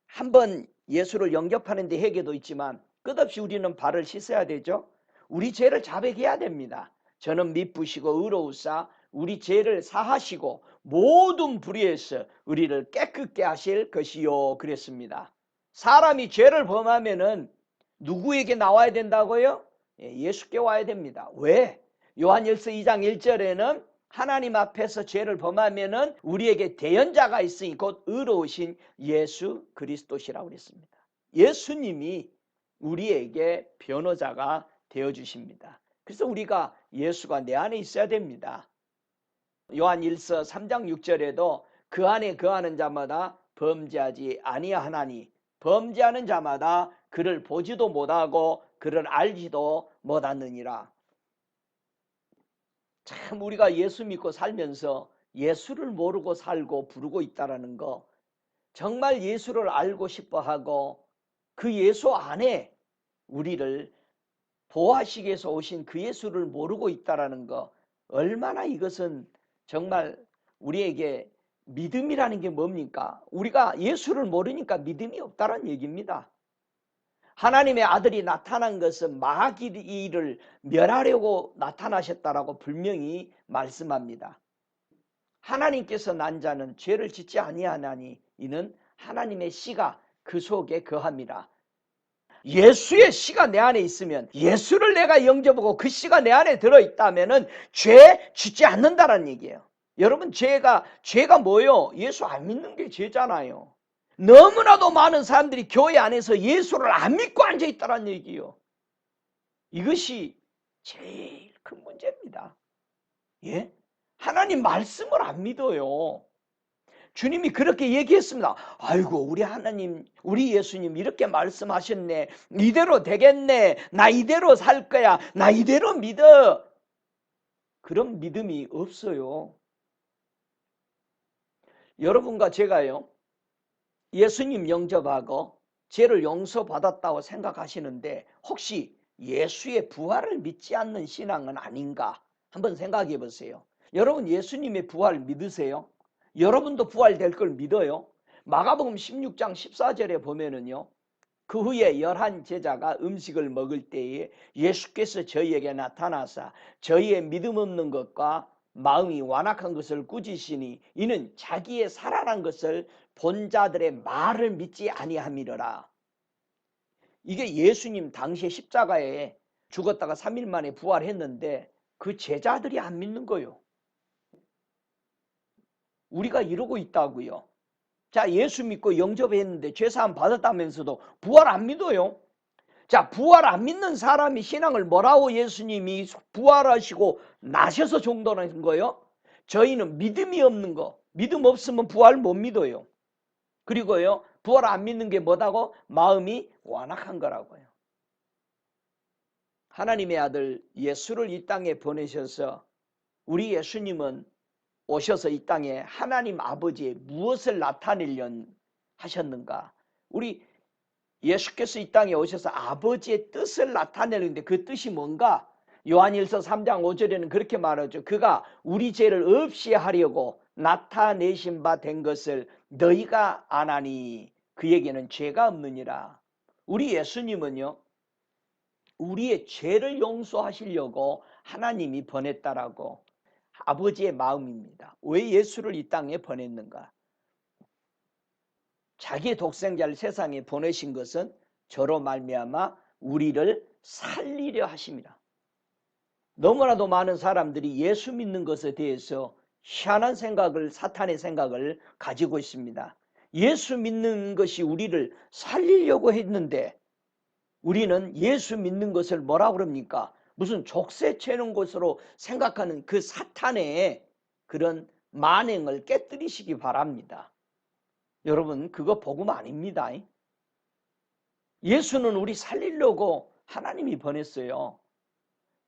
[SPEAKER 1] 한번 예수를 영접하는 데 회개도 있지만 끝없이 우리는 발을 씻어야 되죠. 우리 죄를 자백해야 됩니다. 저는 미쁘시고 의로우사 우리 죄를 사하시고 모든 불의에서 우리를 깨끗게 하실 것이요 그랬습니다. 사람이 죄를 범하면은 누구에게 나와야 된다고요? 예수께 와야 됩니다. 왜? 요한일서 2장 1절에는 하나님 앞에서 죄를 범하면은 우리에게 대연자가 있으니 곧 의로우신 예수 그리스도시라고 그랬습니다. 예수님이 우리에게 변호자가 되어 주십니다. 그래서 우리가 예수가 내 안에 있어야 됩니다. 요한일서 3장 6절에도 그 안에 거하는 자마다 범죄하지 아니하나니 범죄하는 자마다 그를 보지도 못하고 그를 알지도 못하느니라. 참, 우리가 예수 믿고 살면서 예수를 모르고 살고 부르고 있다는 거, 정말 예수를 알고 싶어하고 그 예수 안에 우리를 보호하시기 위해서 오신 그 예수를 모르고 있다는 거, 얼마나 이것은 정말 우리에게 믿음이라는 게 뭡니까? 우리가 예수를 모르니까 믿음이 없다는 얘기입니다. 하나님의 아들이 나타난 것은 마귀를 멸하려고 나타나셨다라고 분명히 말씀합니다. 하나님께서 난 자는 죄를 짓지 아니하나니 이는 하나님의 씨가 그 속에 거함이라. 예수의 씨가 내 안에 있으면, 예수를 내가 영접하고 그 씨가 내 안에 들어있다면 죄 짓지 않는다라는 얘기예요. 여러분, 죄가 뭐예요? 예수 안 믿는 게 죄잖아요. 너무나도 많은 사람들이 교회 안에서 예수를 안 믿고 앉아있다는 얘기예요. 이것이 제일 큰 문제입니다. 예? 하나님 말씀을 안 믿어요. 주님이 그렇게 얘기했습니다. 아이고, 우리 하나님, 우리 예수님 이렇게 말씀하셨네. 이대로 되겠네. 나 이대로 살 거야. 나 이대로 믿어. 그런 믿음이 없어요. 여러분과 제가요, 예수님 영접하고 죄를 용서받았다고 생각하시는데 혹시 예수의 부활을 믿지 않는 신앙은 아닌가? 한번 생각해 보세요. 여러분, 예수님의 부활 믿으세요? 여러분도 부활될 걸 믿어요? 마가복음 16장 14절에 보면은요, 그 후에 11 제자가 음식을 먹을 때에 예수께서 저희에게 나타나사 저희의 믿음 없는 것과 마음이 완악한 것을 꾸짖으시니 이는 자기의 살아난 것을 본 자들의 말을 믿지 아니함이로라. 이게 예수님 당시에 십자가에 죽었다가 3일 만에 부활했는데 그 제자들이 안 믿는 거예요. 우리가 이러고 있다고요. 자, 예수 믿고 영접했는데 죄사함 받았다면서도 부활 안 믿어요. 자, 부활 안 믿는 사람이 신앙을 뭐라고 예수님이 부활하시고 나셔서 종도하는 거예요? 저희는 믿음이 없는 거, 믿음 없으면 부활 못 믿어요. 그리고요, 부활 안 믿는 게 뭐다고? 마음이 완악한 거라고요. 하나님의 아들 예수를 이 땅에 보내셔서 우리 예수님은 오셔서 이 땅에 하나님 아버지의 무엇을 나타내려 하셨는가? 우리 예수께서 이 땅에 오셔서 아버지의 뜻을 나타내는데 그 뜻이 뭔가? 요한일서 3장 5절에는 그렇게 말하죠. 그가 우리 죄를 없이 하려고 나타내신 바 된 것을 너희가 아나니 그에게는 죄가 없느니라. 우리 예수님은요, 우리의 죄를 용서하시려고 하나님이 보냈다라고 아버지의 마음입니다. 왜 예수를 이 땅에 보냈는가? 자기의 독생자를 세상에 보내신 것은 저로 말미암아 우리를 살리려 하십니다. 너무나도 많은 사람들이 예수 믿는 것에 대해서 희한한 생각을, 사탄의 생각을 가지고 있습니다. 예수 믿는 것이 우리를 살리려고 했는데 우리는 예수 믿는 것을 뭐라고 그럽니까? 무슨 족쇄 채는 것으로 생각하는 그 사탄의 그런 만행을 깨뜨리시기 바랍니다. 여러분, 그거 복음 아닙니다. 예수는 우리 살리려고 하나님이 보냈어요.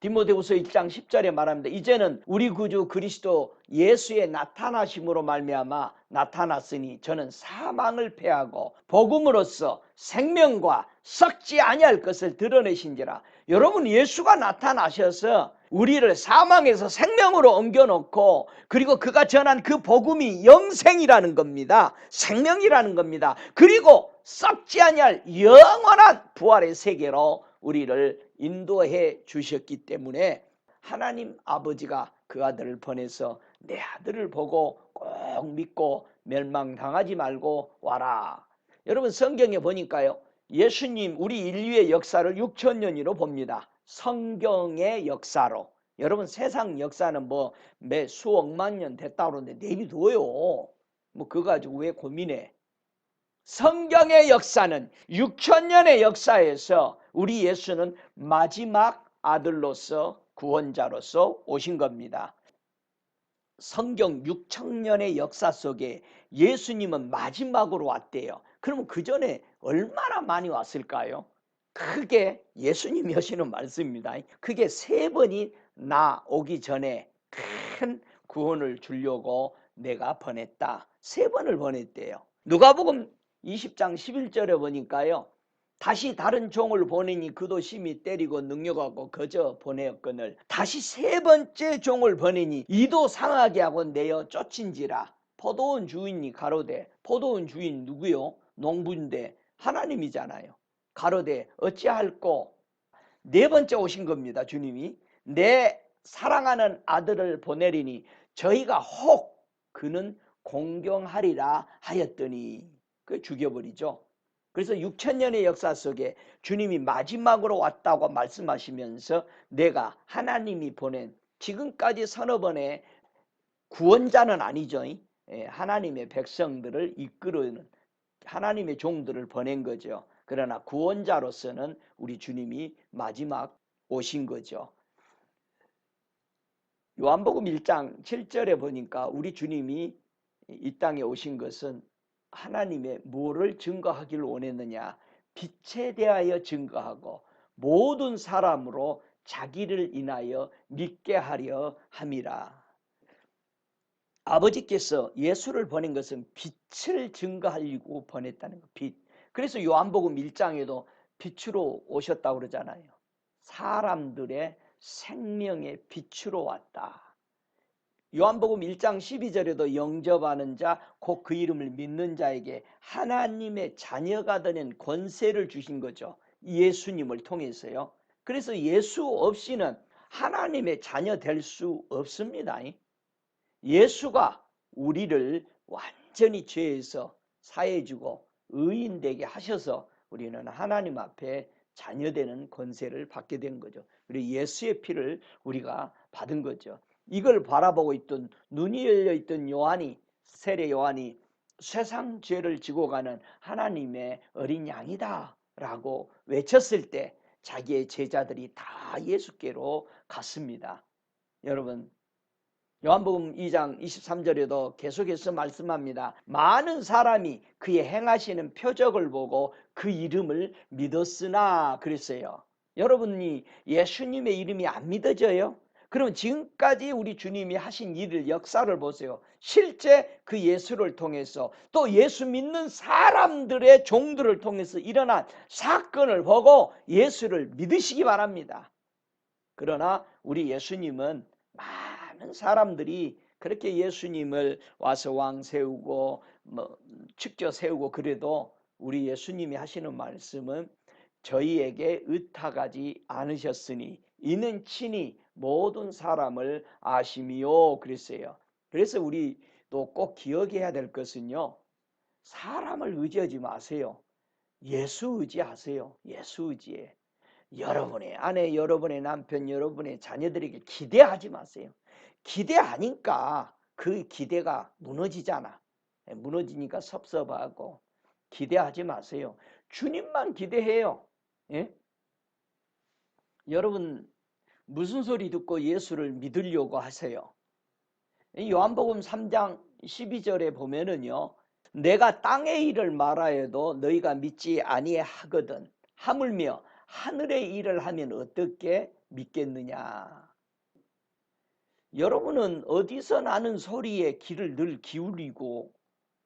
[SPEAKER 1] 디모데후서 1장 10절에 말합니다. 이제는 우리 구주 그리스도 예수의 나타나심으로 말미암아 나타났으니 저는 사망을 패하고 복음으로써 생명과 썩지 아니할 것을 드러내신지라. 여러분, 예수가 나타나셔서 우리를 사망에서 생명으로 옮겨놓고 그리고 그가 전한 그 복음이 영생이라는 겁니다. 생명이라는 겁니다. 그리고 썩지 아니할 영원한 부활의 세계로 우리를 인도해 주셨기 때문에 하나님 아버지가 그 아들을 보내서 내 아들을 보고 꼭 믿고 멸망당하지 말고 와라. 여러분, 성경에 보니까요, 예수님 우리 인류의 역사를 6,000년으로 봅니다. 성경의 역사로. 여러분, 세상 역사는 뭐 매 수억만 년 됐다 그러는데 내비둬요. 뭐 그거 가지고 왜 고민해? 성경의 역사는 6,000년의 역사에서 우리 예수는 마지막 아들로서 구원자로서 오신 겁니다. 성경 6,000년의 역사 속에 예수님은 마지막으로 왔대요. 그러면 그 전에 얼마나 많이 왔을까요? 크게 예수님이 하시는 말씀입니다. 그게 3번이 나 오기 전에 큰 구원을 주려고 내가 보냈다. 3번을 보냈대요. 누가복음 20장 11절에 보니까요, 다시 다른 종을 보내니 그도 심히 때리고 능욕하고 거저 보내었거늘 다시 3번째 종을 보내니 이도 상하게 하고 내어 쫓은지라. 포도원 주인이 가로되, 포도원 주인 누구요? 농부인데 하나님이잖아요. 가로되 어찌할꼬? 4번째 오신 겁니다. 주님이 내 사랑하는 아들을 보내리니 저희가 혹 그는 공경하리라 하였더니 그 죽여버리죠. 그래서 6천년의 역사 속에 주님이 마지막으로 왔다고 말씀하시면서 내가 하나님이 보낸 지금까지 서너 번의 구원자는 아니죠. 하나님의 백성들을 이끌어는 하나님의 종들을 보낸 거죠. 그러나 구원자로서는 우리 주님이 마지막 오신 거죠. 요한복음 1장 7절에 보니까 우리 주님이 이 땅에 오신 것은 하나님의 뭐를 증거하기를 원했느냐? 빛에 대하여 증거하고 모든 사람으로 자기를 인하여 믿게 하려 함이라. 아버지께서 예수를 보낸 것은 빛을 증거하려고 보냈다는 거. 빛. 그래서 요한복음 1장에도 빛으로 오셨다고 그러잖아요. 사람들의 생명의 빛으로 왔다. 요한복음 1장 12절에도 영접하는 자 곧 그 이름을 믿는 자에게 하나님의 자녀가 되는 권세를 주신 거죠. 예수님을 통해서요. 그래서 예수 없이는 하나님의 자녀 될 수 없습니다. 예수가 우리를 완전히 죄에서 사해주고 의인되게 하셔서 우리는 하나님 앞에 자녀되는 권세를 받게 된 거죠. 그리고 예수의 피를 우리가 받은 거죠. 이걸 바라보고 있던 눈이 열려있던 요한이 세례 요한이 세상 죄를 지고 가는 하나님의 어린 양이다 라고 외쳤을 때 자기의 제자들이 다 예수께로 갔습니다. 여러분 요한복음 2장 23절에도 계속해서 말씀합니다. 많은 사람이 그의 행하시는 표적을 보고 그 이름을 믿었으나 그랬어요. 여러분이 예수님의 이름이 안 믿어져요? 그럼 지금까지 우리 주님이 하신 일을 역사를 보세요. 실제 그 예수를 통해서 또 예수 믿는 사람들의 종들을 통해서 일어난 사건을 보고 예수를 믿으시기 바랍니다. 그러나 우리 예수님은 많은 사람들이 그렇게 예수님을 와서 왕 세우고 축저 세우고 그래도 우리 예수님이 하시는 말씀은 저희에게 의탁하지 않으셨으니 이는 친히 모든 사람을 아심이요 그랬어요. 그래서 우리도 꼭 기억해야 될 것은요. 사람을 의지하지 마세요. 예수 의지하세요. 예수 의지해. 여러분의 아내, 여러분의 남편, 여러분의 자녀들에게 기대하지 마세요. 기대하니까 그 기대가 무너지잖아. 무너지니까 섭섭하고 기대하지 마세요. 주님만 기대해요. 예? 여러분 무슨 소리 듣고 예수를 믿으려고 하세요? 요한복음 3장 12절에 보면은요. 내가 땅의 일을 말하여도 너희가 믿지 아니하거든. 하물며 하늘의 일을 하면 어떻게 믿겠느냐. 여러분은 어디서 나는 소리에 귀를 늘 기울이고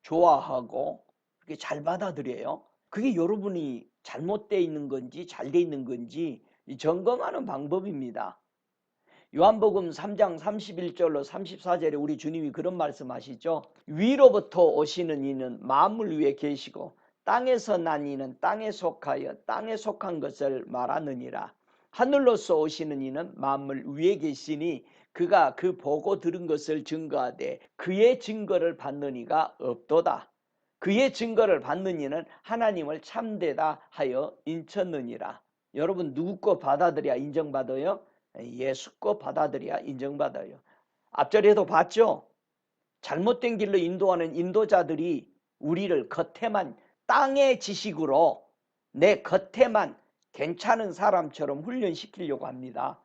[SPEAKER 1] 좋아하고 그렇게 잘 받아들여요? 그게 여러분이 잘못되어 있는 건지 잘 되어 있는 건지 점검하는 방법입니다. 요한복음 3장 31절로 34절에 우리 주님이 그런 말씀하시죠. 위로부터 오시는 이는 만물 위에 계시고 땅에서 난 이는 땅에 속하여 땅에 속한 것을 말하느니라. 하늘로서 오시는 이는 만물 위에 계시니 그가 그 보고 들은 것을 증거하되 그의 증거를 받는 이가 없도다. 그의 증거를 받는 이는 하나님을 참되다 하여 인쳤느니라. 여러분 누구 거 받아들여야 인정받아요? 예수 거 받아들여야 인정받아요. 앞절에도 봤죠? 잘못된 길로 인도하는 인도자들이 우리를 겉에만 땅의 지식으로 내 겉에만 괜찮은 사람처럼 훈련시키려고 합니다.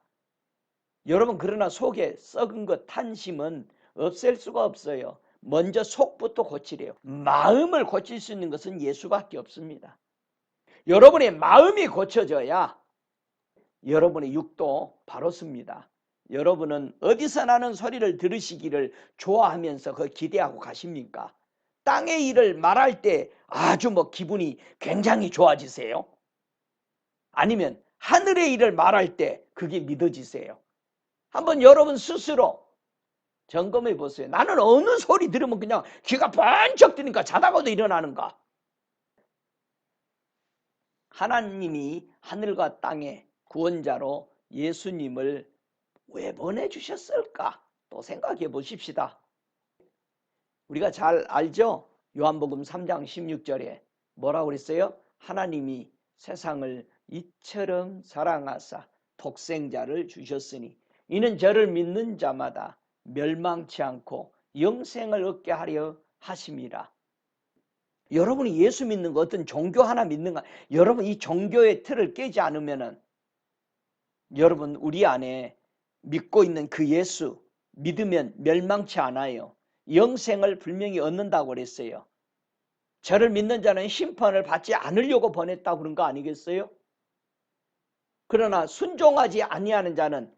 [SPEAKER 1] 여러분 그러나 속에 썩은 것 탄심은 없앨 수가 없어요. 먼저 속부터 고치래요. 마음을 고칠 수 있는 것은 예수밖에 없습니다. 여러분의 마음이 고쳐져야 여러분의 육도 바로 씁니다. 여러분은 어디서 나는 소리를 들으시기를 좋아하면서 그 기대하고 가십니까? 땅의 일을 말할 때 아주 기분이 굉장히 좋아지세요? 아니면 하늘의 일을 말할 때 그게 믿어지세요? 한번 여러분 스스로 점검해 보세요. 나는 어느 소리 들으면 그냥 귀가 번쩍 뜨니까 자다가도 일어나는가? 하나님이 하늘과 땅에 구원자로 예수님을 왜 보내주셨을까? 또 생각해 보십시다. 우리가 잘 알죠? 요한복음 3장 16절에 뭐라고 그랬어요? 하나님이 세상을 이처럼 사랑하사 독생자를 주셨으니 이는 저를 믿는 자마다 멸망치 않고 영생을 얻게 하려 하심이라. 여러분이 예수 믿는 거 어떤 종교 하나 믿는가? 여러분 이 종교의 틀을 깨지 않으면은 여러분 우리 안에 믿고 있는 그 예수 믿으면 멸망치 않아요. 영생을 분명히 얻는다고 그랬어요. 저를 믿는 자는 심판을 받지 않으려고 보냈다고 그런 거 아니겠어요? 그러나 순종하지 아니하는 자는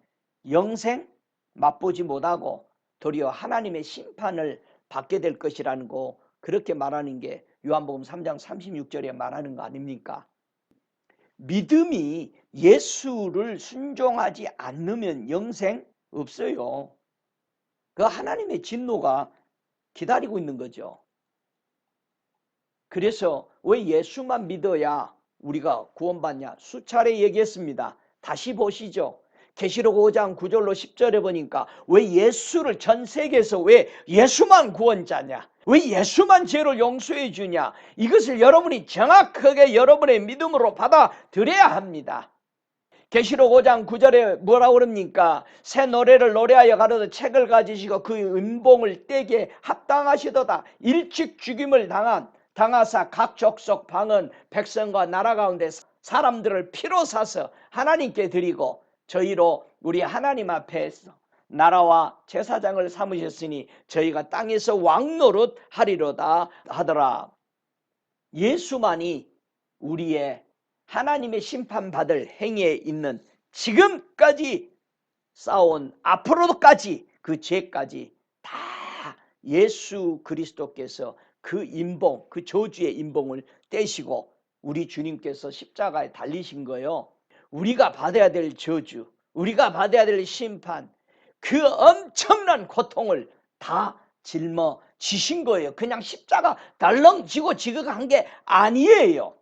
[SPEAKER 1] 영생 맛보지 못하고 도리어 하나님의 심판을 받게 될 것이라는 거, 그렇게 말하는 게 요한복음 3장 36절에 말하는 거 아닙니까? 믿음이 예수를 순종하지 않으면 영생 없어요. 그 하나님의 진노가 기다리고 있는 거죠. 그래서 왜 예수만 믿어야 우리가 구원받냐? 수차례 얘기했습니다. 다시 보시죠. 계시록 5장 9절로 10절에 보니까 왜 예수를 전 세계에서 왜 예수만 구원자냐? 왜 예수만 죄를 용서해 주냐? 이것을 여러분이 정확하게 여러분의 믿음으로 받아들여야 합니다. 계시록 5장 9절에 뭐라고 그럽니까? 새 노래를 노래하여 가로되 책을 가지시고 그 음봉을 떼게 합당하시도다. 일찍 죽임을 당하사 각 족속 방언 백성과 나라 가운데 사람들을 피로 사서 하나님께 드리고 저희로 우리 하나님 앞에서 나라와 제사장을 삼으셨으니 저희가 땅에서 왕노릇 하리로다 하더라. 예수만이 우리의 하나님의 심판받을 행위에 있는 지금까지 쌓아온 앞으로도까지 그 죄까지 다 예수 그리스도께서 그 인봉, 그 저주의 인봉을 떼시고 우리 주님께서 십자가에 달리신 거요. 우리가 받아야 될 저주, 우리가 받아야 될 심판, 그 엄청난 고통을 다 짊어지신 거예요. 그냥 십자가 달렁지고 지극한 게 아니에요.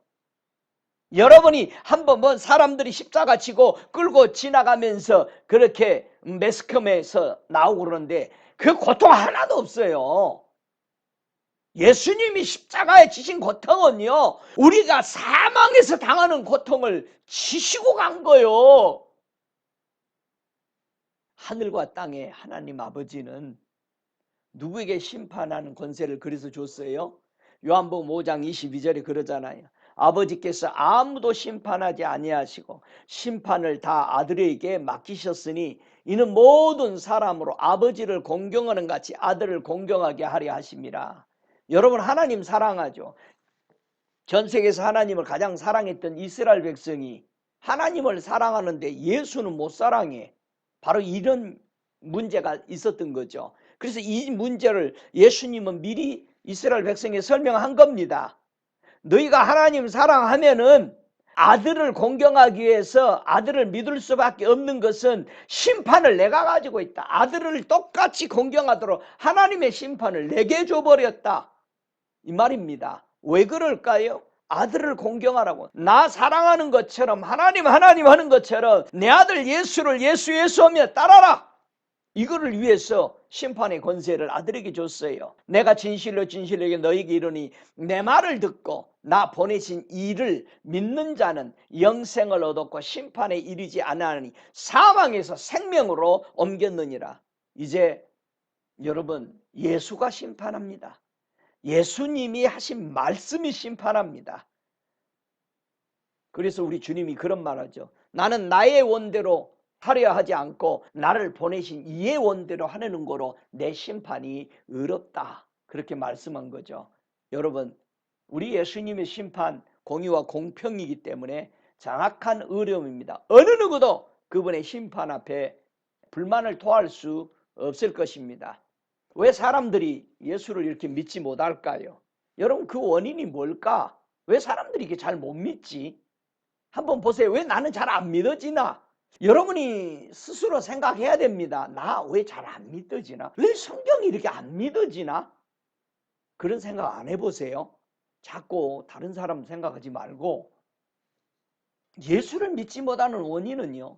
[SPEAKER 1] 여러분이 한번 뭐 사람들이 십자가 지고 끌고 지나가면서 그렇게 매스컴에서 나오고 그러는데 그 고통 하나도 없어요. 예수님이 십자가에 지신 고통은요, 우리가 사망에서 당하는 고통을 지시고 간 거예요. 하늘과 땅의 하나님 아버지는 누구에게 심판하는 권세를 그래서 줬어요? 요한복음 5장 22절에 그러잖아요. 아버지께서 아무도 심판하지 아니하시고 심판을 다 아들에게 맡기셨으니 이는 모든 사람으로 아버지를 공경하는 같이 아들을 공경하게 하려 하심이라. 여러분 하나님 사랑하죠. 전 세계에서 하나님을 가장 사랑했던 이스라엘 백성이 하나님을 사랑하는데 예수는 못 사랑해. 바로 이런 문제가 있었던 거죠. 그래서 이 문제를 예수님은 미리 이스라엘 백성에 설명한 겁니다. 너희가 하나님 사랑하면은 아들을 공경하기 위해서 아들을 믿을 수밖에 없는 것은 심판을 내가 가지고 있다. 아들을 똑같이 공경하도록 하나님의 심판을 내게 줘버렸다. 이 말입니다. 왜 그럴까요? 아들을 공경하라고. 나 사랑하는 것처럼 하나님 하는 것처럼 내 아들 예수를 예수 하며 따라라. 이거를 위해서 심판의 권세를 아들에게 줬어요. 내가 진실로 너희에게 이르니 내 말을 듣고 나 보내신 이를 믿는 자는 영생을 얻었고 심판에 이르지 아니하니 사망에서 생명으로 옮겼느니라. 이제 여러분 예수가 심판합니다. 예수님이 하신 말씀이 심판합니다. 그래서 우리 주님이 그런 말하죠. 나는 나의 원대로 하려 하지 않고 나를 보내신 이의 원대로 하려는 거로 내 심판이 의롭다. 그렇게 말씀한 거죠. 여러분 우리 예수님의 심판 공의와 공평이기 때문에 정확한 의로움입니다. 어느 누구도 그분의 심판 앞에 불만을 토할 수 없을 것입니다. 왜 사람들이 예수를 이렇게 믿지 못할까요? 여러분 그 원인이 뭘까? 왜 사람들이 이렇게 잘 못 믿지? 한번 보세요. 왜 나는 잘 안 믿어지나? 여러분이 스스로 생각해야 됩니다. 나 왜 잘 안 믿어지나? 왜 성경이 이렇게 안 믿어지나? 그런 생각 안 해보세요. 자꾸 다른 사람 생각하지 말고 예수를 믿지 못하는 원인은요.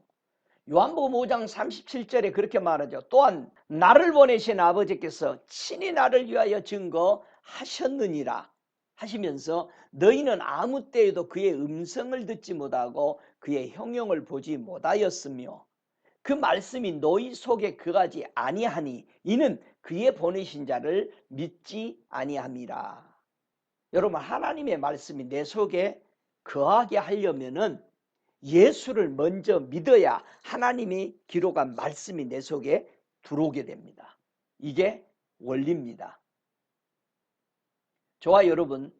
[SPEAKER 1] 요한복음 5장 37절에 그렇게 말하죠. 또한 나를 보내신 아버지께서 친히 나를 위하여 증거하셨느니라. 하시면서 너희는 아무 때에도 그의 음성을 듣지 못하고 그의 형용을 보지 못하였으며 그 말씀이 너희 속에 거하지 아니하니 이는 그의 보내신 자를 믿지 아니함이라. 여러분, 하나님의 말씀이 내 속에 거하게 하려면은 예수를 먼저 믿어야 하나님이 기록한 말씀이 내 속에 들어오게 됩니다. 이게 원리입니다. 저와 여러분,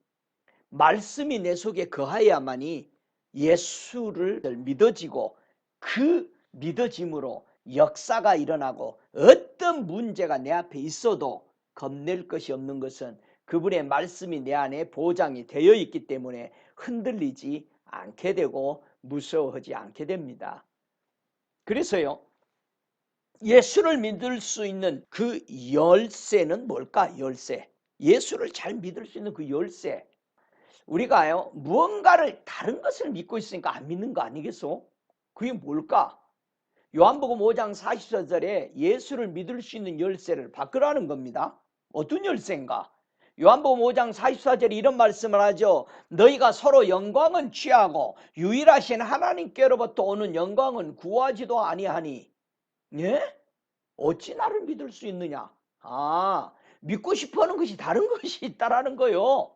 [SPEAKER 1] 말씀이 내 속에 거하야만이 예수를 믿어지고 그 믿어짐으로 역사가 일어나고 어떤 문제가 내 앞에 있어도 겁낼 것이 없는 것은 그분의 말씀이 내 안에 보장이 되어 있기 때문에 흔들리지 않게 되고 무서워하지 않게 됩니다. 그래서요, 예수를 믿을 수 있는 그 열쇠는 뭘까? 열쇠. 예수를 잘 믿을 수 있는 그 열쇠. 우리가요, 무언가를 다른 것을 믿고 있으니까 안 믿는 거 아니겠소? 그게 뭘까? 요한복음 5장 44절에 예수를 믿을 수 있는 열쇠를 바꾸라는 겁니다. 어떤 열쇠인가? 요한복음 5장 44절에 이런 말씀을 하죠. 너희가 서로 영광은 취하고 유일하신 하나님께로부터 오는 영광은 구하지도 아니하니. 예? 어찌 나를 믿을 수 있느냐? 아, 믿고 싶어하는 것이 다른 것이 있다라는 거요.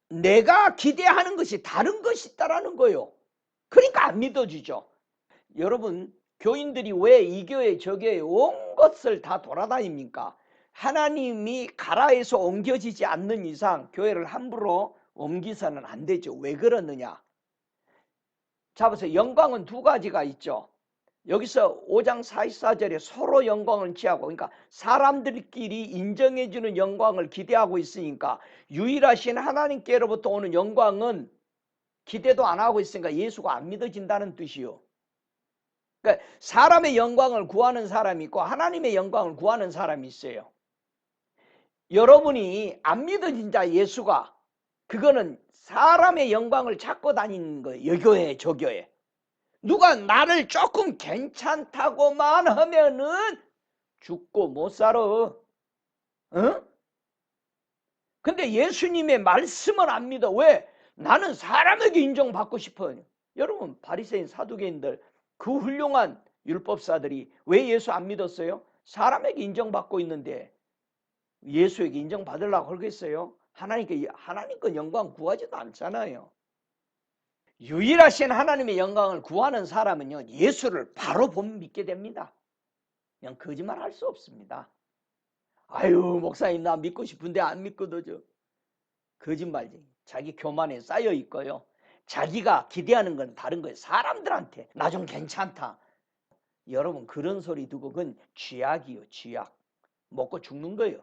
[SPEAKER 1] 내가 기대하는 것이 다른 것이 있다라는 거요. 그러니까 안 믿어지죠. 여러분, 교인들이 왜 이 교회 저 교회 온 것을 다 돌아다닙니까? 하나님이 가라 해서 옮겨지지 않는 이상 교회를 함부로 옮기서는 안 되죠. 왜 그러느냐? 자, 보세요. 영광은 두 가지가 있죠. 여기서 5장 44절에 서로 영광을 취하고, 그러니까 사람들끼리 인정해주는 영광을 기대하고 있으니까 유일하신 하나님께로부터 오는 영광은 기대도 안 하고 있으니까 예수가 안 믿어진다는 뜻이요. 그러니까 사람의 영광을 구하는 사람이 있고 하나님의 영광을 구하는 사람이 있어요. 여러분이 안 믿어진 자 예수가, 그거는 사람의 영광을 찾고 다니는 거예요. 이 교회 저 교회. 누가 나를 조금 괜찮다고만 하면은 죽고 못 살아. 응? 근데 예수님의 말씀을 안 믿어. 왜? 나는 사람에게 인정받고 싶어요. 여러분, 바리새인 사두개인들, 그 훌륭한 율법사들이 왜 예수 안 믿었어요? 사람에게 인정받고 있는데 예수에게 인정받으려고 하겠어요? 하나님께 영광 구하지도 않잖아요. 유일하신 하나님의 영광을 구하는 사람은요, 예수를 바로 보면 믿게 됩니다. 그냥 거짓말 할 수 없습니다. 아유, 목사님 나 믿고 싶은데 안 믿거든요. 거짓말쟁이. 자기 교만에 쌓여 있고요. 자기가 기대하는 건 다른 거예요. 사람들한테 나 좀 괜찮다. 여러분, 그런 소리 두고 그건 쥐약이요, 쥐약. 먹고 죽는 거예요.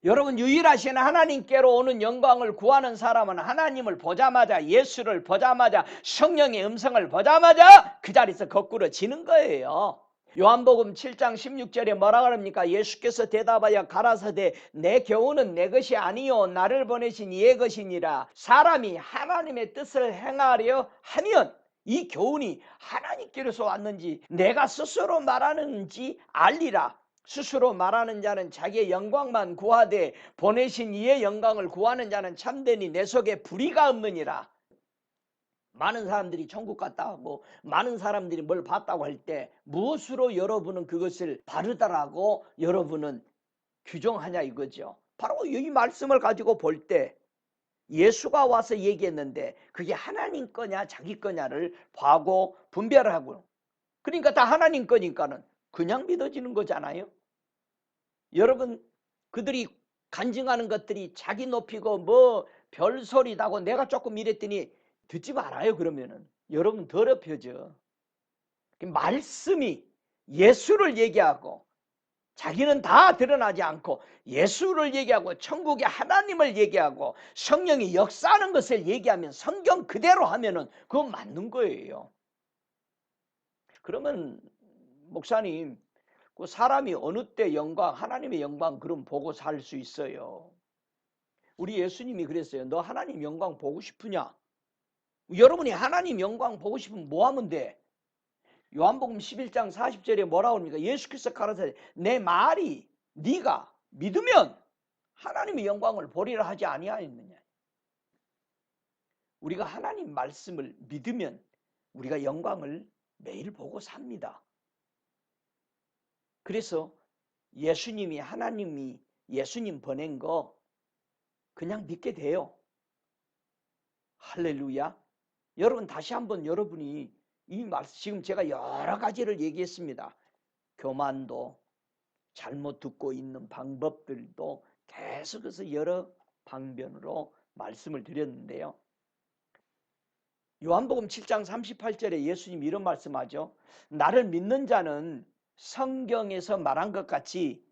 [SPEAKER 1] 여러분, 유일하신 하나님께로 오는 영광을 구하는 사람은 하나님을 보자마자, 예수를 보자마자, 성령의 음성을 보자마자 그 자리에서 거꾸로 지는 거예요. 요한복음 7장 16절에 뭐라 그럽니까? 예수께서 대답하여 가라사대 내 교훈은 내 것이 아니요 나를 보내신 이의 것이니라. 사람이 하나님의 뜻을 행하려 하면 이 교훈이 하나님께로서 왔는지 내가 스스로 말하는지 알리라. 스스로 말하는 자는 자기의 영광만 구하되 보내신 이의 영광을 구하는 자는 참되니 내 속에 불의가 없느니라. 많은 사람들이 천국 갔다 하고 많은 사람들이 뭘 봤다고 할 때 무엇으로 여러분은 그것을 바르다라고 여러분은 규정하냐 이거죠. 바로 이 말씀을 가지고 볼 때 예수가 와서 얘기했는데 그게 하나님 거냐 자기 거냐를 봐고 분별을 하고, 그러니까 다 하나님 거니까는 그냥 믿어지는 거잖아요. 여러분, 그들이 간증하는 것들이 자기 높이고 뭐 별소리다고 내가 조금 이랬더니 듣지 말아요. 그러면은 여러분 더럽혀져. 말씀이 예수를 얘기하고 자기는 다 드러나지 않고 예수를 얘기하고 천국의 하나님을 얘기하고 성령이 역사하는 것을 얘기하면 성경 그대로 하면은 그건 맞는 거예요. 그러면 목사님, 그 사람이 어느 때 영광, 하나님의 영광 그럼 보고 살 수 있어요? 우리 예수님이 그랬어요. 너 하나님 영광 보고 싶으냐? 여러분이 하나님 영광 보고 싶으면 뭐 하면 돼? 요한복음 11장 40절에 뭐라고 합니까? 예수께서 가라사대 내 말이 네가 믿으면 하나님의 영광을 보리라 하지 아니하였느냐. 우리가 하나님 말씀을 믿으면 우리가 영광을 매일 보고 삽니다. 그래서 하나님이 예수님 보낸 거 그냥 믿게 돼요. 할렐루야. 여러분 다시 한번 여러분이 이 말씀 지금 제가 여러 가지를 얘기했습니다. 교만도 잘못 듣고 있는 방법들도 계속해서 여러 방면으로 말씀을 드렸는데요. 요한복음 7장 38절에 예수님 이런 말씀하죠. 나를 믿는 자는 성경에서 말한 것 같이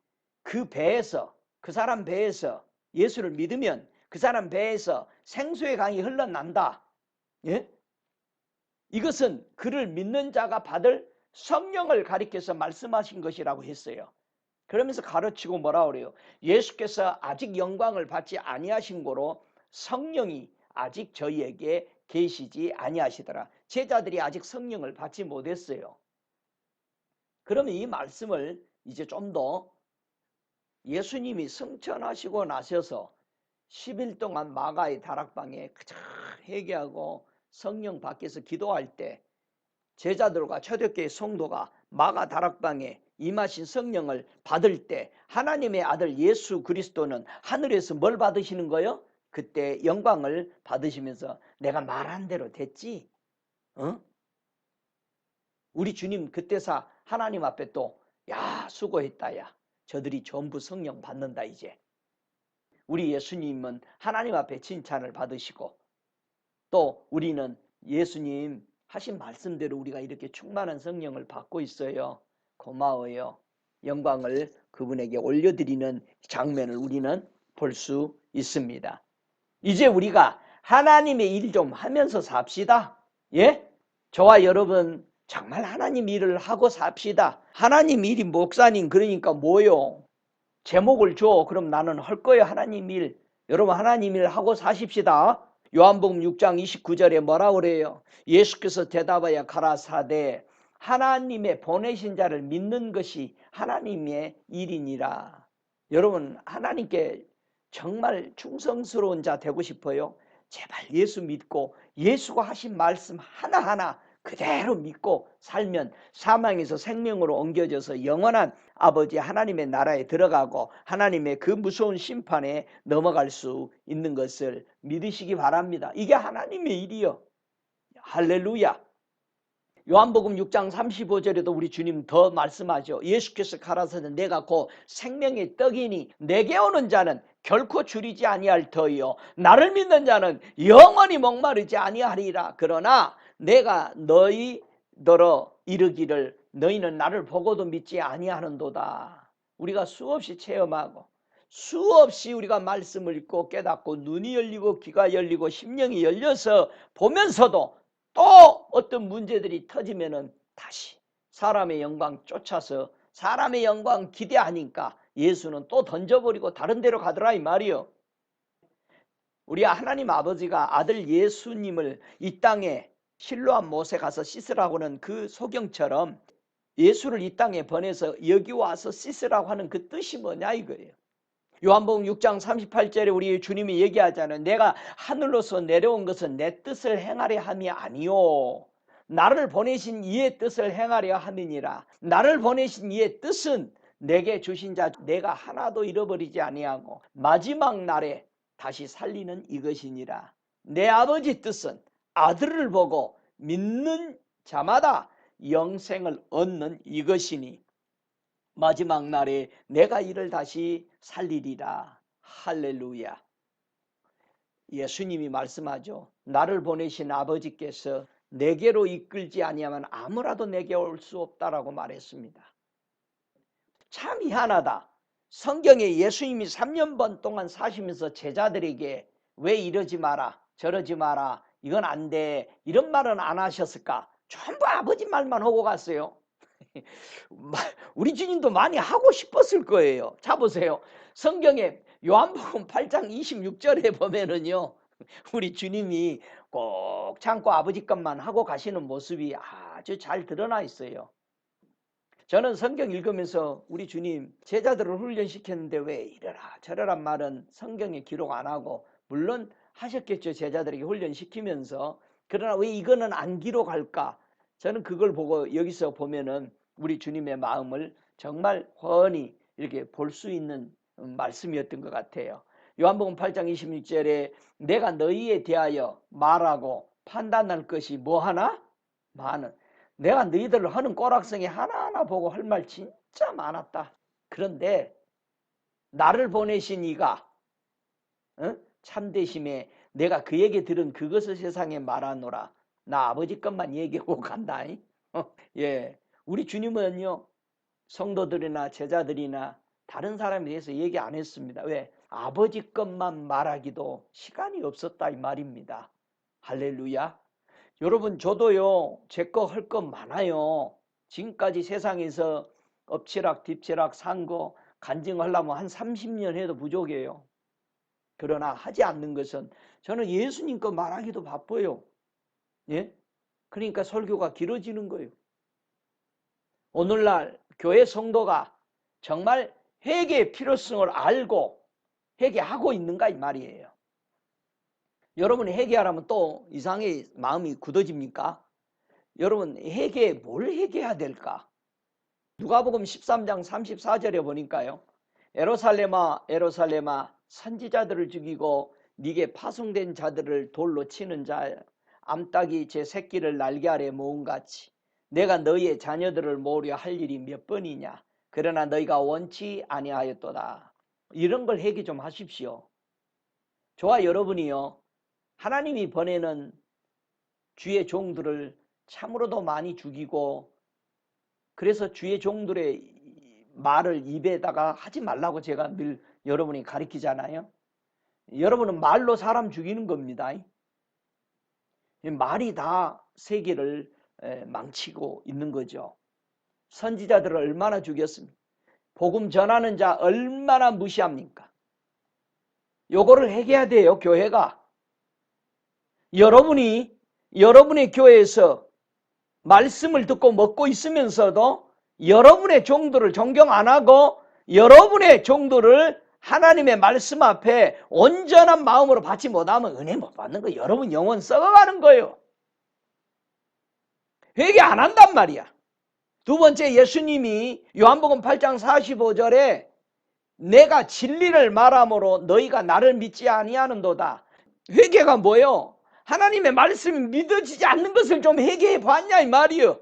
[SPEAKER 1] 그 배에서 그 사람 배에서 예수를 믿으면 그 사람 배에서 생수의 강이 흘러난다. 예? 이것은 그를 믿는 자가 받을 성령을 가리켜서 말씀하신 것이라고 했어요. 그러면서 가르치고 뭐라 그래요? 예수께서 아직 영광을 받지 아니하신 고로 성령이 아직 저희에게 계시지 아니하시더라. 제자들이 아직 성령을 받지 못했어요. 그러면 이 말씀을 이제 좀 더 예수님이 승천하시고 나셔서 10일 동안 마가의 다락방에 회개하고 성령 밖에서 기도할 때 제자들과 초대교회 성도가 마가 다락방에 임하신 성령을 받을 때 하나님의 아들 예수 그리스도는 하늘에서 뭘 받으시는 거예요? 그때 영광을 받으시면서 내가 말한 대로 됐지? 우리 주님 그때사 하나님 앞에 또 야 수고했다 야 저들이 전부 성령 받는다 이제. 우리 예수님은 하나님 앞에 칭찬을 받으시고 또 우리는 예수님 하신 말씀대로 우리가 이렇게 충만한 성령을 받고 있어요. 고마워요. 영광을 그분에게 올려드리는 장면을 우리는 볼 수 있습니다. 이제 우리가 하나님의 일 좀 하면서 삽시다. 예? 저와 여러분 정말 하나님 일을 하고 삽시다. 하나님 일이 목사님 그러니까 뭐요? 제목을 줘. 그럼 나는 할 거예요. 하나님 일. 여러분 하나님 일 하고 사십시다. 요한복음 6장 29절에 뭐라 그래요? 예수께서 대답하여 가라사대 하나님의 보내신 자를 믿는 것이 하나님의 일이니라. 여러분 하나님께 정말 충성스러운 자 되고 싶어요? 제발 예수 믿고 예수가 하신 말씀 하나하나 그대로 믿고 살면 사망에서 생명으로 옮겨져서 영원한 아버지 하나님의 나라에 들어가고 하나님의 그 무서운 심판에 넘어갈 수 있는 것을 믿으시기 바랍니다. 이게 하나님의 일이요. 할렐루야. 요한복음 6장 35절에도 우리 주님 더 말씀하죠. 예수께서 가라사대 내가 곧 생명의 떡이니 내게 오는 자는 결코 줄이지 아니할 터이요 나를 믿는 자는 영원히 목마르지 아니하리라. 그러나 내가 너희더러 이르기를 너희는 나를 보고도 믿지 아니하는도다. 우리가 수없이 체험하고 수없이 우리가 말씀을 읽고 깨닫고 눈이 열리고 귀가 열리고 심령이 열려서 보면서도 또 어떤 문제들이 터지면은 다시 사람의 영광 쫓아서 사람의 영광 기대하니까 예수는 또 던져버리고 다른 데로 가더라 이 말이요. 우리 하나님 아버지가 아들 예수님을 이 땅에 실로암 못에 가서 씻으라고 하는 그 소경처럼 예수를 이 땅에 보내서 여기 와서 씻으라고 하는 그 뜻이 뭐냐 이거예요. 요한복음 6장 38절에 우리 주님이 얘기하잖아요. 내가 하늘로서 내려온 것은 내 뜻을 행하려 함이 아니요 나를 보내신 이의 뜻을 행하려 함이니라. 나를 보내신 이의 뜻은 내게 주신 자 내가 하나도 잃어버리지 아니하고 마지막 날에 다시 살리는 이것이니라. 내 아버지 뜻은 아들을 보고 믿는 자마다 영생을 얻는 이것이니 마지막 날에 내가 이를 다시 살리리라. 할렐루야. 예수님이 말씀하죠. 나를 보내신 아버지께서 내게로 이끌지 아니하면 아무라도 내게 올 수 없다라고 말했습니다. 참 희한하다. 성경에 예수님이 3년 동안 사시면서 제자들에게 왜 이러지 마라 저러지 마라 이건 안 돼 이런 말은 안 하셨을까? 전부 아버지 말만 하고 갔어요. 우리 주님도 많이 하고 싶었을 거예요. 자 보세요. 성경에 요한복음 8장 26절에 보면은요. 우리 주님이 꼭 참고 아버지 것만 하고 가시는 모습이 아주 잘 드러나 있어요. 저는 성경 읽으면서 우리 주님 제자들을 훈련시켰는데 왜 이러라 저러란 말은 성경에 기록 안 하고, 물론 하셨겠죠. 제자들에게 훈련시키면서. 그러나 왜 이거는 안 기록할까? 저는 그걸 보고 여기서 보면은 우리 주님의 마음을 정말 훤히 이렇게 볼 수 있는 말씀이었던 것 같아요. 요한복음 8장 26절에 내가 너희에 대하여 말하고 판단할 것이 뭐하나? 많은. 내가 너희들을 하는 꼬락성이 하나하나 보고 할 말 진짜 많았다. 그런데 나를 보내신 이가 참되심에 내가 그에게 들은 그것을 세상에 말하노라. 나 아버지 것만 얘기하고 간다. 예, 우리 주님은요 성도들이나 제자들이나 다른 사람에 대해서 얘기 안 했습니다. 왜? 아버지 것만 말하기도 시간이 없었다 이 말입니다. 할렐루야. 여러분 저도요 제 거 할 거 많아요. 지금까지 세상에서 엎치락 뒤치락 산 거 간증하려면 한 30년 해도 부족해요. 그러나 하지 않는 것은 저는 예수님 거 말하기도 바빠요. 예? 그러니까 설교가 길어지는 거예요. 오늘날 교회 성도가 정말 회개의 필요성을 알고 회개하고 있는가 이 말이에요. 여러분이 회개하라면 또 이상하게 마음이 굳어집니까? 여러분 회개에 뭘 회개해야 될까? 누가복음 13장 34절에 보니까요. 예루살렘아 예루살렘아 선지자들을 죽이고 네게 파송된 자들을 돌로 치는 자 암탉이 제 새끼를 날개 아래 모음같이 내가 너희의 자녀들을 모으려 할 일이 몇 번이냐. 그러나 너희가 원치 아니하였도다. 이런 걸 회개 좀 하십시오. 저와 여러분이요 하나님이 보내는 주의 종들을 참으로도 많이 죽이고, 그래서 주의 종들의 말을 입에다가 하지 말라고 제가 늘 여러분이 가르치잖아요. 여러분은 말로 사람 죽이는 겁니다. 말이 다 세계를 망치고 있는 거죠. 선지자들을 얼마나 죽였습니까? 복음 전하는 자 얼마나 무시합니까? 요거를 회개해야 돼요. 교회가. 여러분의 교회에서 말씀을 듣고 먹고 있으면서도 여러분의 종들을 존경 안 하고 여러분의 종들을 하나님의 말씀 앞에 온전한 마음으로 받지 못하면 은혜 못 받는 거예요. 여러분 영혼 썩어가는 거예요. 회개 안 한단 말이야. 두 번째, 예수님이 요한복음 8장 45절에 내가 진리를 말함으로 너희가 나를 믿지 아니하는도다. 회개가 뭐예요? 하나님의 말씀이 믿어지지 않는 것을 좀 회개해 봤냐 이 말이요.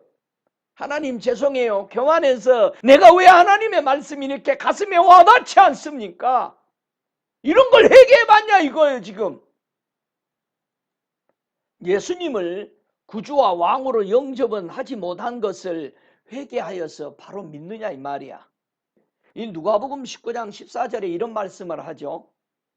[SPEAKER 1] 하나님 죄송해요. 교만해서 내가 왜 하나님의 말씀이 이렇게 가슴에 와닿지 않습니까? 이런 걸 회개해 봤냐 이거예요 지금. 예수님을 구주와 왕으로 영접은 하지 못한 것을 회개하여서 바로 믿느냐 이 말이야. 이 누가복음 19장 14절에 이런 말씀을 하죠.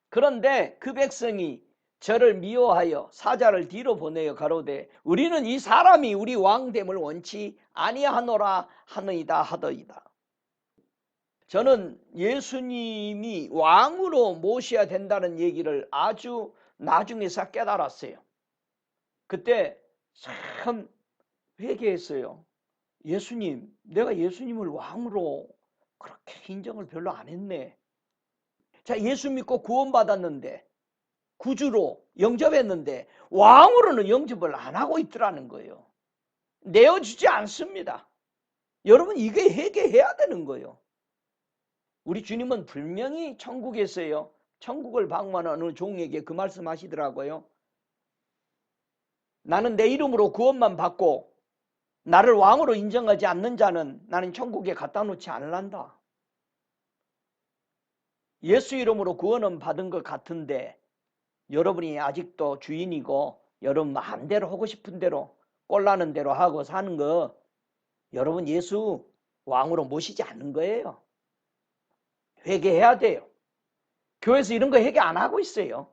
[SPEAKER 1] 그런데 그 백성이 저를 미워하여 사자를 뒤로 보내어 가로되 우리는 이 사람이 우리 왕됨을 원치 아니하노라 하느이다 하더이다. 저는 예수님이 왕으로 모셔야 된다는 얘기를 아주 나중에서 깨달았어요. 그때 참 회개했어요. 예수님, 내가 예수님을 왕으로 그렇게 인정을 별로 안 했네. 자, 예수 믿고 구원받았는데 구주로 영접했는데 왕으로는 영접을 안 하고 있더라는 거예요. 내어주지 않습니다. 여러분 이게 회개해야 되는 거예요. 우리 주님은 분명히 천국에서요. 천국을 방문하는 어느 종에게 그 말씀 하시더라고요. 나는 내 이름으로 구원만 받고 나를 왕으로 인정하지 않는 자는 나는 천국에 갖다 놓지 않을란다. 예수 이름으로 구원은 받은 것 같은데 여러분이 아직도 주인이고 여러분 마음대로 하고 싶은 대로 꼴나는 대로 하고 사는 거 여러분 예수 왕으로 모시지 않는 거예요. 회개해야 돼요. 교회에서 이런 거 회개 안 하고 있어요.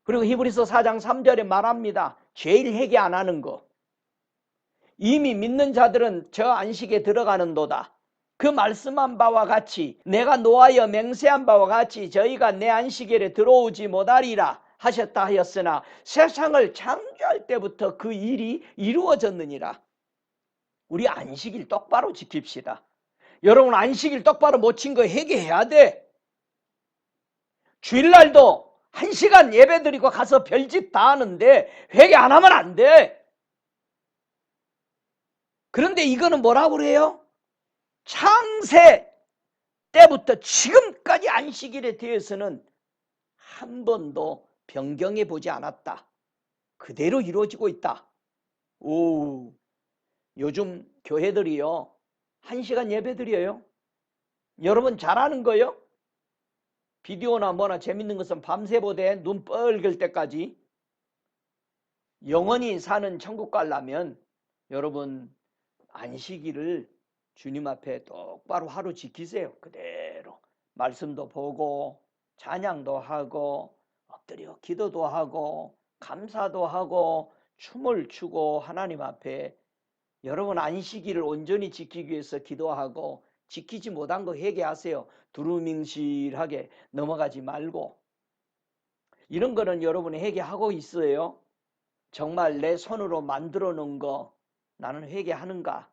[SPEAKER 1] 그리고 히브리서 4장 3절에 말합니다. 제일 회개 안 하는 거. 이미 믿는 자들은 저 안식에 들어가는도다. 그 말씀한 바와 같이 내가 노하여 맹세한 바와 같이 저희가 내 안식일에 들어오지 못하리라 하셨다 하였으나 세상을 창조할 때부터 그 일이 이루어졌느니라. 우리 안식일 똑바로 지킵시다. 여러분 안식일 똑바로 못 친 거 회개해야 돼. 주일날도 1시간 예배드리고 가서 별짓 다 하는데 회개 안 하면 안 돼. 그런데 이거는 뭐라고 그래요? 창세 때부터 지금까지 안식일에 대해서는 한 번도 변경해 보지 않았다. 그대로 이루어지고 있다. 오, 요즘 교회들이요 1시간 예배 드려요. 여러분 잘하는 거요? 비디오나 뭐나 재밌는 것은 밤새 보되 눈 뻘겋을 때까지. 영원히 사는 천국 가려면 여러분 안식일을 주님 앞에 똑바로 하루 지키세요. 그대로 말씀도 보고 찬양도 하고 엎드려 기도도 하고 감사도 하고 춤을 추고 하나님 앞에 여러분 안식일을 온전히 지키기 위해서 기도하고 지키지 못한 거 회개하세요. 두루뭉실하게 넘어가지 말고. 이런 거는 여러분이 회개하고 있어요. 정말 내 손으로 만들어 놓은 거 나는 회개하는가?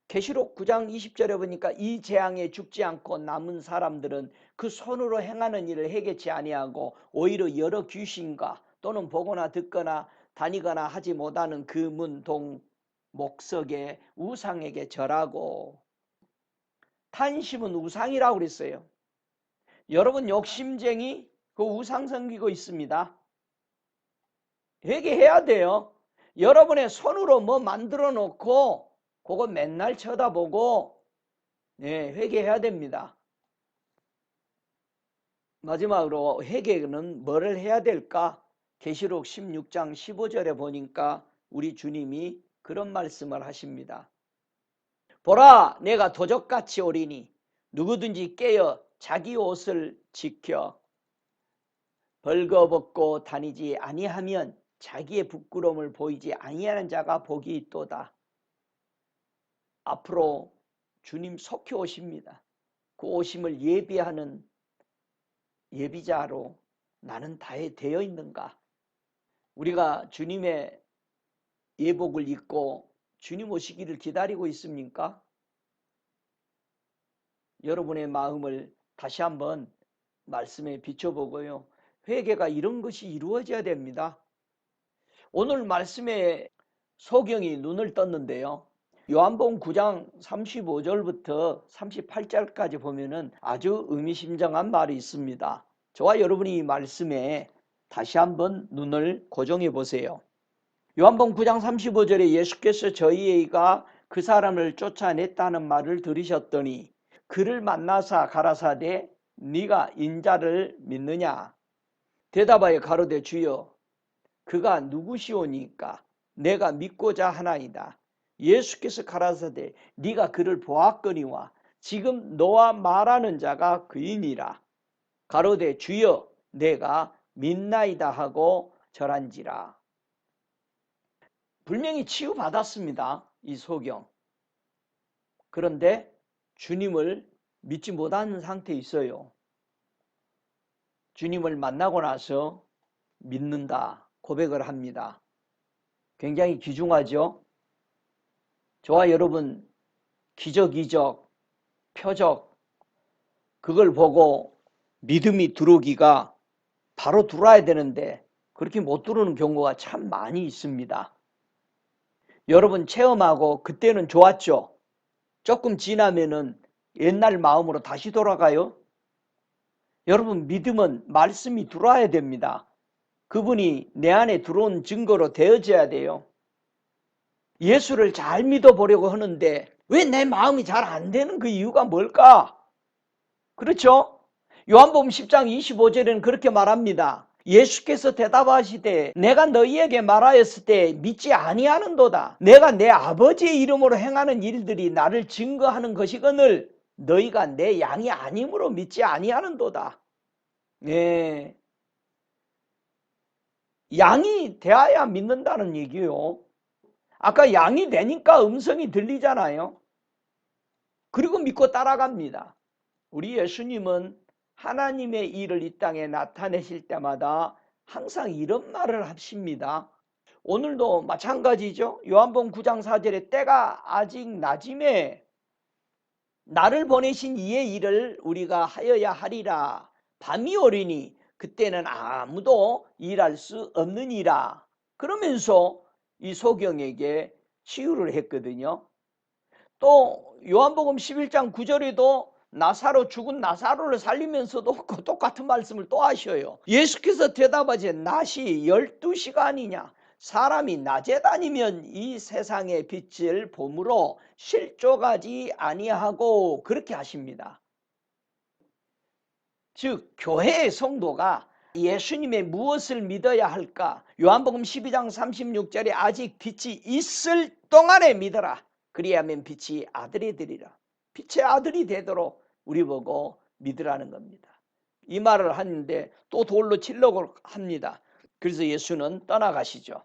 [SPEAKER 1] 계시록 9장 20절에 보니까 이 재앙에 죽지 않고 남은 사람들은 그 손으로 행하는 일을 회개치 아니하고 오히려 여러 귀신과 또는 보거나 듣거나 다니거나 하지 못하는 그 문, 동, 목석에 우상에게 절하고. 탄심은 우상이라고 그랬어요. 여러분 욕심쟁이 그 우상 섬기고 있습니다. 회개해야 돼요. 여러분의 손으로 뭐 만들어 놓고 그거 맨날 쳐다보고 회개해야 됩니다. 마지막으로 회개는 뭐를 해야 될까? 계시록 16장 15절에 보니까 우리 주님이 그런 말씀을 하십니다. 보라, 내가 도적같이 오리니 누구든지 깨어 자기 옷을 지켜 벌거벗고 다니지 아니하면 자기의 부끄러움을 보이지 아니하는 자가 복이 있도다. 앞으로 주님 속히 오십니다. 그 오심을 예비하는 예비자로 나는 다 되어 있는가? 우리가 주님의 예복을 입고 주님 오시기를 기다리고 있습니까? 여러분의 마음을 다시 한번 말씀에 비춰보고요. 회개가 이런 것이 이루어져야 됩니다. 오늘 말씀에 소경이 눈을 떴는데요. 요한복음 9장 35절부터 38절까지 보면은 아주 의미심장한 말이 있습니다. 저와 여러분이 이 말씀에 다시 한번 눈을 고정해 보세요. 요한복음 9장 35절에 예수께서 저희가 그 사람을 쫓아냈다는 말을 들으셨더니 그를 만나사 가라사대 네가 인자를 믿느냐? 대답하여 가로되 주여 그가 누구시오니까 내가 믿고자 하나이다. 예수께서 가라사대 네가 그를 보았거니와 지금 너와 말하는 자가 그이니라. 가로되 주여 내가 믿나이다 하고 절한지라. 분명히 치유받았습니다. 이 소경. 그런데 주님을 믿지 못하는 상태에 있어요. 주님을 만나고 나서 믿는다 고백을 합니다. 굉장히 귀중하죠. 저와 여러분 기적, 표적 그걸 보고 믿음이 들어오기가 바로 들어와야 되는데 그렇게 못 들어오는 경우가 참 많이 있습니다. 여러분 체험하고 그때는 좋았죠. 조금 지나면은 옛날 마음으로 다시 돌아가요. 여러분 믿음은 말씀이 들어와야 됩니다. 그분이 내 안에 들어온 증거로 되어져야 돼요. 예수를 잘 믿어보려고 하는데 왜 내 마음이 잘 안 되는 그 이유가 뭘까? 그렇죠? 요한복음 10장 25절에는 그렇게 말합니다. 예수께서 대답하시되 내가 너희에게 말하였을 때 믿지 아니하는도다. 내가 내 아버지의 이름으로 행하는 일들이 나를 증거하는 것이거늘 너희가 내 양이 아님으로 믿지 아니하는도다. 네. 양이 되어야 믿는다는 얘기요. 아까 양이 되니까 음성이 들리잖아요. 그리고 믿고 따라갑니다. 우리 예수님은 하나님의 일을 이 땅에 나타내실 때마다 항상 이런 말을 하십니다. 오늘도 마찬가지죠. 요한복음 9장 4절에 때가 아직 낮임에 나를 보내신 이의 일을 우리가 하여야 하리라. 밤이 오리니 그때는 아무도 일할 수 없느니라. 그러면서 이 소경에게 치유를 했거든요. 또 요한복음 11장 9절에도 죽은 나사로를 살리면서도 그 똑같은 말씀을 또 하셔요. 예수께서 대답하지 낮이 12시간이냐 사람이 낮에 다니면 이 세상의 빛을 보므로 실족하지 아니하고 그렇게 하십니다. 즉 교회의 성도가 예수님의 무엇을 믿어야 할까? 요한복음 12장 36절에 아직 빛이 있을 동안에 믿어라. 그리하면 빛이 아들이 되리라. 빛의 아들이 되도록 우리 보고 믿으라는 겁니다. 이 말을 하는데 또 돌로 치려고 합니다. 그래서 예수는 떠나가시죠.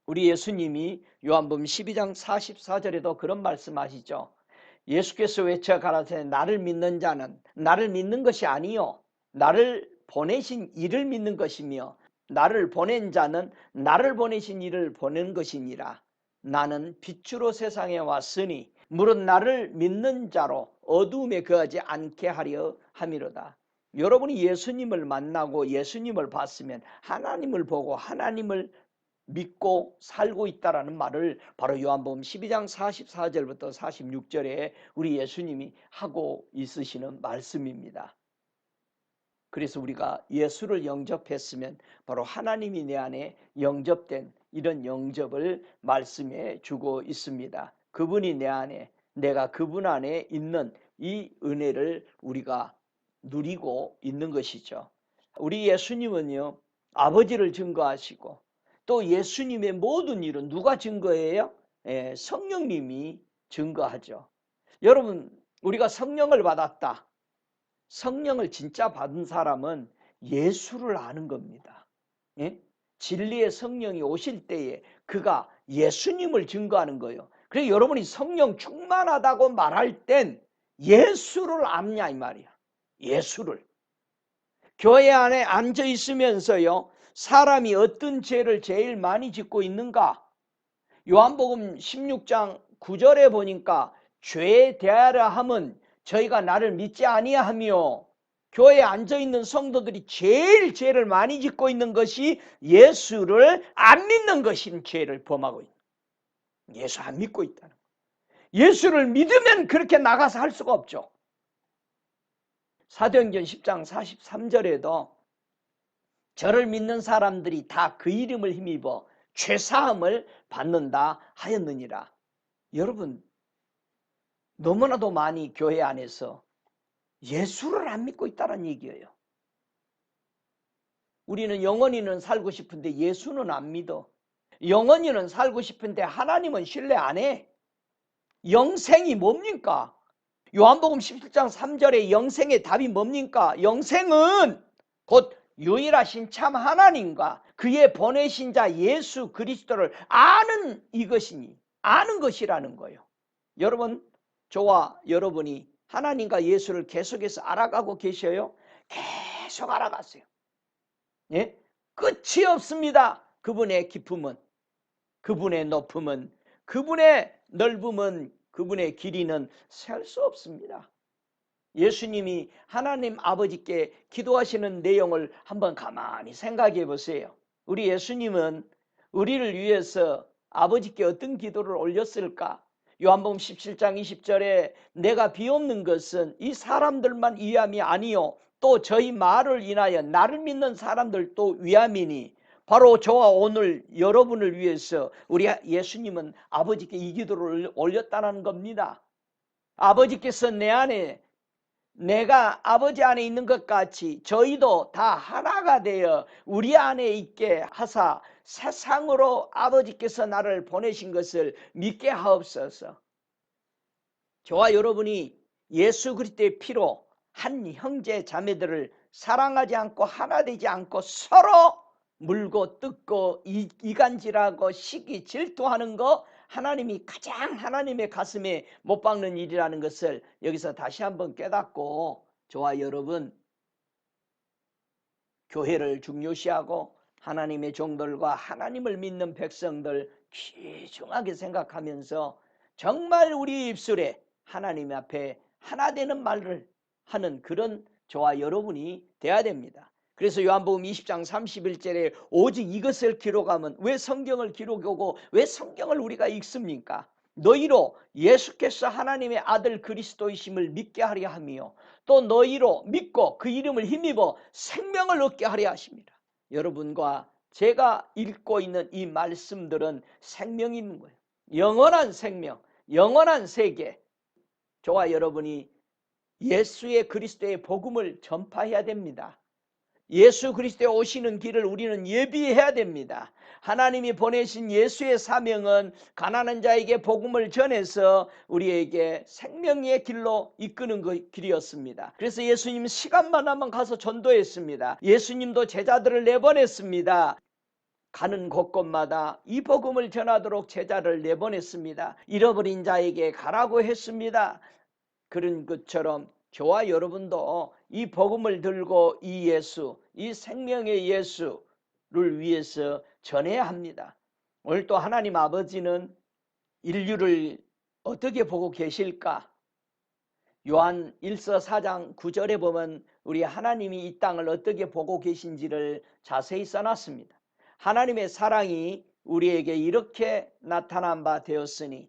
[SPEAKER 1] 우리 예수님이 요한복음 12장 44절에도 그런 말씀하시죠. 예수께서 외쳐 가라사대 나를 믿는 자는 나를 믿는 것이 아니요 나를 보내신 이를 믿는 것이며 나를 보낸 자는 나를 보내신 이를 보낸 것이니라. 나는 빛으로 세상에 왔으니 무릇 나를 믿는 자로 어두움에 거하지 않게 하려 함이로다. 여러분이 예수님을 만나고 예수님을 봤으면 하나님을 보고 하나님을 믿고 살고 있다라는 말을 바로 요한복음 12장 44절부터 46절에 우리 예수님이 하고 있으시는 말씀입니다. 그래서 우리가 예수를 영접했으면 바로 하나님이 내 안에 영접된 이런 영접을 말씀해 주고 있습니다. 그분이 내 안에 내가 그분 안에 있는 이 은혜를 우리가 누리고 있는 것이죠. 우리 예수님은요 아버지를 증거하시고 또 예수님의 모든 일은 누가 증거해요? 성령님이 증거하죠. 여러분 우리가 성령을 받았다. 성령을 진짜 받은 사람은 예수를 아는 겁니다. 예? 진리의 성령이 오실 때에 그가 예수님을 증거하는 거예요. 그래서 여러분이 성령 충만하다고 말할 땐 예수를 압냐 이 말이야. 예수를. 교회 안에 앉아 있으면서요. 사람이 어떤 죄를 제일 많이 짓고 있는가? 요한복음 16장 9절에 보니까 죄에 대하라 함은 저희가 나를 믿지 아니하며 교회에 앉아있는 성도들이 제일 죄를 많이 짓고 있는 것이 예수를 안 믿는 것인 죄를 범하고 있는 거예요. 예수 안 믿고 있다는 거예요. 예수를 믿으면 그렇게 나가서 할 수가 없죠. 사도행전 10장 43절에도 저를 믿는 사람들이 다 그 이름을 힘입어 죄사함을 받는다 하였느니라. 여러분 너무나도 많이 교회 안에서 예수를 안 믿고 있다는 얘기예요. 우리는 영원히는 살고 싶은데 예수는 안 믿어. 영원히는 살고 싶은데 하나님은 신뢰 안 해. 영생이 뭡니까? 요한복음 17장 3절에 영생의 답이 뭡니까? 영생은 곧 유일하신 참 하나님과 그의 보내신 자 예수 그리스도를 아는 이것이니 아는 것이라는 거예요. 여러분 저와 여러분이 하나님과 예수를 계속해서 알아가고 계셔요? 계속 알아갔어요. 예? 끝이 없습니다. 그분의 깊음은 그분의 높음은 그분의 넓음은 그분의 길이는 셀 수 없습니다. 예수님이 하나님 아버지께 기도하시는 내용을 한번 가만히 생각해 보세요. 우리 예수님은 우리를 위해서 아버지께 어떤 기도를 올렸을까? 요한복음 17장 20절에 내가 비옵는 것은 이 사람들만 위함이 아니요 또 저희 말을 인하여 나를 믿는 사람들도 위함이니 바로 저와 오늘 여러분을 위해서 우리 예수님은 아버지께 이 기도를 올렸다는 겁니다. 아버지께서 내 안에 내가 아버지 안에 있는 것 같이 저희도 다 하나가 되어 우리 안에 있게 하사 세상으로 아버지께서 나를 보내신 것을 믿게 하옵소서. 저와 여러분이 예수 그리스도의 피로 한 형제 자매들을 사랑하지 않고 하나 되지 않고 서로 물고 뜯고 이간질하고 시기 질투하는 거 하나님이 가장 하나님의 가슴에 못 박는 일이라는 것을 여기서 다시 한번 깨닫고 저와 여러분 교회를 중요시하고 하나님의 종들과 하나님을 믿는 백성들 귀중하게 생각하면서 정말 우리 입술에 하나님 앞에 하나 되는 말을 하는 그런 저와 여러분이 돼야 됩니다. 그래서 요한복음 20장 31절에 오직 이것을 기록하면, 왜 성경을 기록하고 왜 성경을 우리가 읽습니까? 너희로 예수께서 하나님의 아들 그리스도이심을 믿게 하려 하며 또 너희로 믿고 그 이름을 힘입어 생명을 얻게 하려 하십니다. 여러분과 제가 읽고 있는 이 말씀들은 생명이 있는 거예요. 영원한 생명, 영원한 세계. 저와 여러분이 예수의 그리스도의 복음을 전파해야 됩니다. 예수 그리스도에 오시는 길을 우리는 예비해야 됩니다. 하나님이 보내신 예수의 사명은 가난한 자에게 복음을 전해서 우리에게 생명의 길로 이끄는 그 길이었습니다. 그래서 예수님 시간만 하면 가서 전도했습니다. 예수님도 제자들을 내보냈습니다. 가는 곳곳마다 이 복음을 전하도록 제자를 내보냈습니다. 잃어버린 자에게 가라고 했습니다. 그런 것처럼 저와 여러분도 이 복음을 들고 이 예수, 이 생명의 예수를 위해서 전해야 합니다. 오늘 또 하나님 아버지는 인류를 어떻게 보고 계실까? 요한 1서 4장 9절에 보면 우리 하나님이 이 땅을 어떻게 보고 계신지를 자세히 써놨습니다. 하나님의 사랑이 우리에게 이렇게 나타난 바 되었으니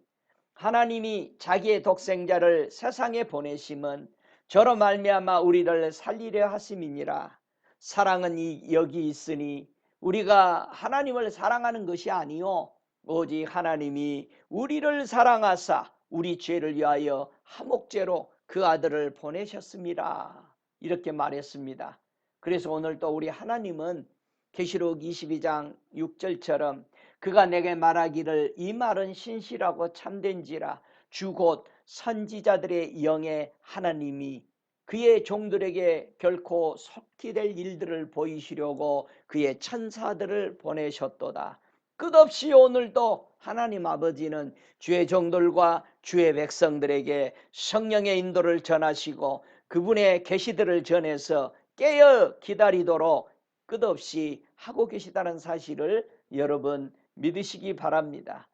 [SPEAKER 1] 하나님이 자기의 독생자를 세상에 보내심은 저로 말미암아 우리를 살리려 하심이니라. 사랑은 여기 있으니 우리가 하나님을 사랑하는 것이 아니요 오직 하나님이 우리를 사랑하사 우리 죄를 위하여 화목제로 그 아들을 보내셨습니다. 이렇게 말했습니다. 그래서 오늘 또 우리 하나님은 계시록 22장 6절처럼 그가 내게 말하기를 이 말은 신실하고 참된지라 주 곧 선지자들의 영의 하나님이 그의 종들에게 결코 속히 될 일들을 보이시려고 그의 천사들을 보내셨도다. 끝없이 오늘도 하나님 아버지는 주의 종들과 주의 백성들에게 성령의 인도를 전하시고 그분의 계시들을 전해서 깨어 기다리도록 끝없이 하고 계시다는 사실을 여러분 믿으시기 바랍니다.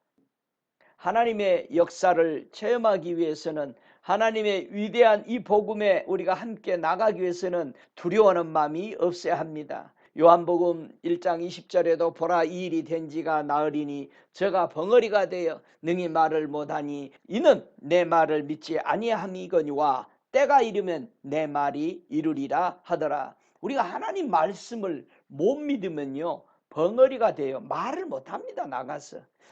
[SPEAKER 1] 하나님의 역사를 체험하기 위해서는, 하나님의 위대한 이 복음에 우리가 함께 나가기 위해서는 두려워하는 마음이 없어야 합니다. 요한복음 1장 20절에도 보라 이 일이 된 지가 나흘이니 저가 벙어리가 되어 능히 말을 못하니 이는 내 말을 믿지 아니함이거니와 때가 이르면 내 말이 이루리라 하더라. 우리가 하나님 말씀을 못 믿으면요 벙어리가 돼요. 말을 못합니다.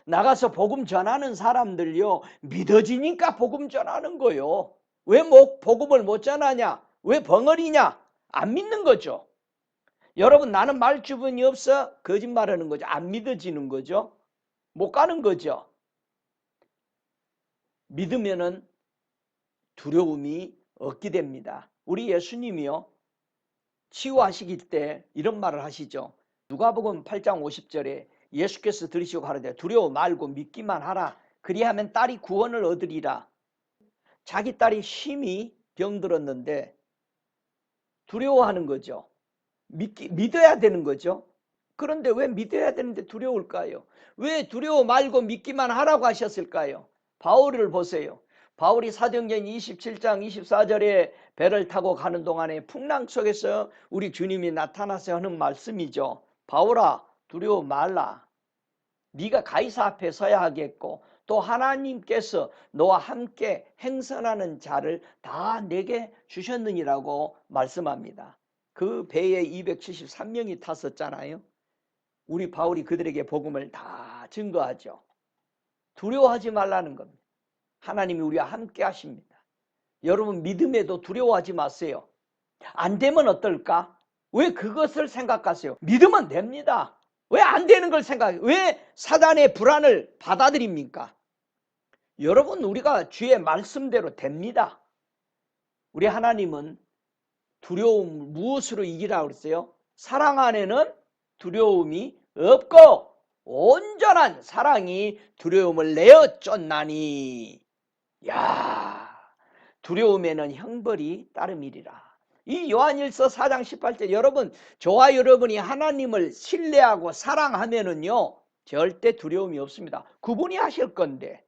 [SPEAKER 1] 나가서 복음 전하는 사람들요 믿어지니까 복음 전하는 거요. 왜 복음을 못 전하냐? 왜 벙어리냐? 안 믿는 거죠. 여러분 나는 말주변이 없어? 거짓말하는 거죠. 안 믿어지는 거죠. 못 가는 거죠. 믿으면은 두려움이 없게 됩니다. 우리 예수님이요 치유하시길 때 이런 말을 하시죠. 누가복음 8장 50절에 예수께서 들으시고 가로되 두려워 말고 믿기만 하라. 그리하면 딸이 구원을 얻으리라. 자기 딸이 심히 병들었는데 두려워하는 거죠. 믿어야 되는 거죠. 그런데 왜 믿어야 되는데 두려울까요? 왜 두려워 말고 믿기만 하라고 하셨을까요? 바울을 보세요. 바울이 사도행전 27장 24절에 배를 타고 가는 동안에 풍랑 속에서 우리 주님이 나타나서 하는 말씀이죠. 바울아 두려워 말라. 네가 가이사 앞에 서야 하겠고 또 하나님께서 너와 함께 행선하는 자를 다 내게 주셨느니라고 말씀합니다. 그 배에 273명이 탔었잖아요. 우리 바울이 그들에게 복음을 다 증거하죠. 두려워하지 말라는 겁니다. 하나님이 우리와 함께 하십니다. 여러분 믿음에도 두려워하지 마세요. 안 되면 어떨까? 왜 그것을 생각하세요? 믿으면 됩니다. 왜 안 되는 걸 생각해요? 왜 사단의 불안을 받아들입니까? 여러분 우리가 주의 말씀대로 됩니다. 우리 하나님은 두려움 무엇으로 이기라고 그랬어요? 사랑 안에는 두려움이 없고 온전한 사랑이 두려움을 내어 쫓나니. 야, 두려움에는 형벌이 따름이리라. 이 요한일서 4장 18절 여러분 저와 여러분이 하나님을 신뢰하고 사랑하면은요 절대 두려움이 없습니다. 그분이 하실 건데.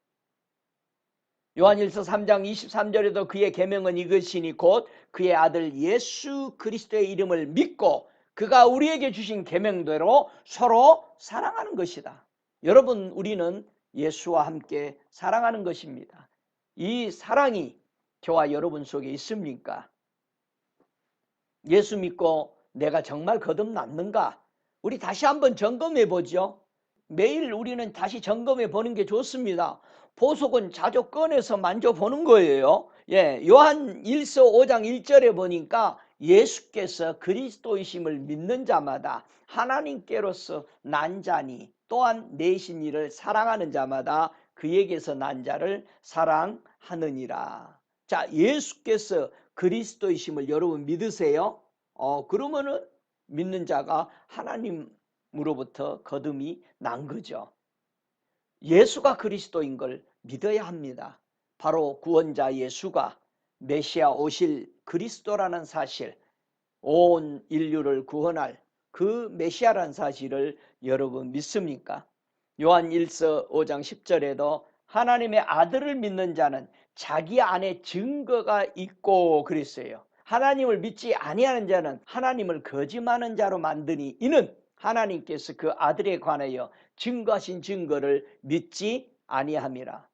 [SPEAKER 1] 요한일서 3장 23절에도 그의 계명은 이것이니 곧 그의 아들 예수 그리스도의 이름을 믿고 그가 우리에게 주신 계명대로 서로 사랑하는 것이다. 여러분 우리는 예수와 함께 사랑하는 것입니다. 이 사랑이 저와 여러분 속에 있습니까? 예수 믿고 내가 정말 거듭났는가? 우리 다시 한번 점검해 보죠. 매일 우리는 다시 점검해 보는 게 좋습니다. 보석은 자주 꺼내서 만져보는 거예요. 요한 1서 5장 1절에 보니까 예수께서 그리스도이심을 믿는 자마다 하나님께로서 난 자니 또한 내신 이를 사랑하는 자마다 그에게서 난 자를 사랑하느니라. 자, 예수께서 그리스도이심을 여러분 믿으세요? 그러면은 믿는 자가 하나님으로부터 거듭이 난 거죠. 예수가 그리스도인 걸 믿어야 합니다. 바로 구원자 예수가 메시아 오실 그리스도라는 사실, 온 인류를 구원할 그 메시아라는 사실을 여러분 믿습니까? 요한 1서 5장 10절에도 하나님의 아들을 믿는 자는 자기 안에 증거가 있고 그랬어요. 하나님을 믿지 아니하는 자는 하나님을 거짓하는 자로 만드니 이는 하나님께서 그 아들에 관하여 증거하신 증거를 믿지 아니함이라.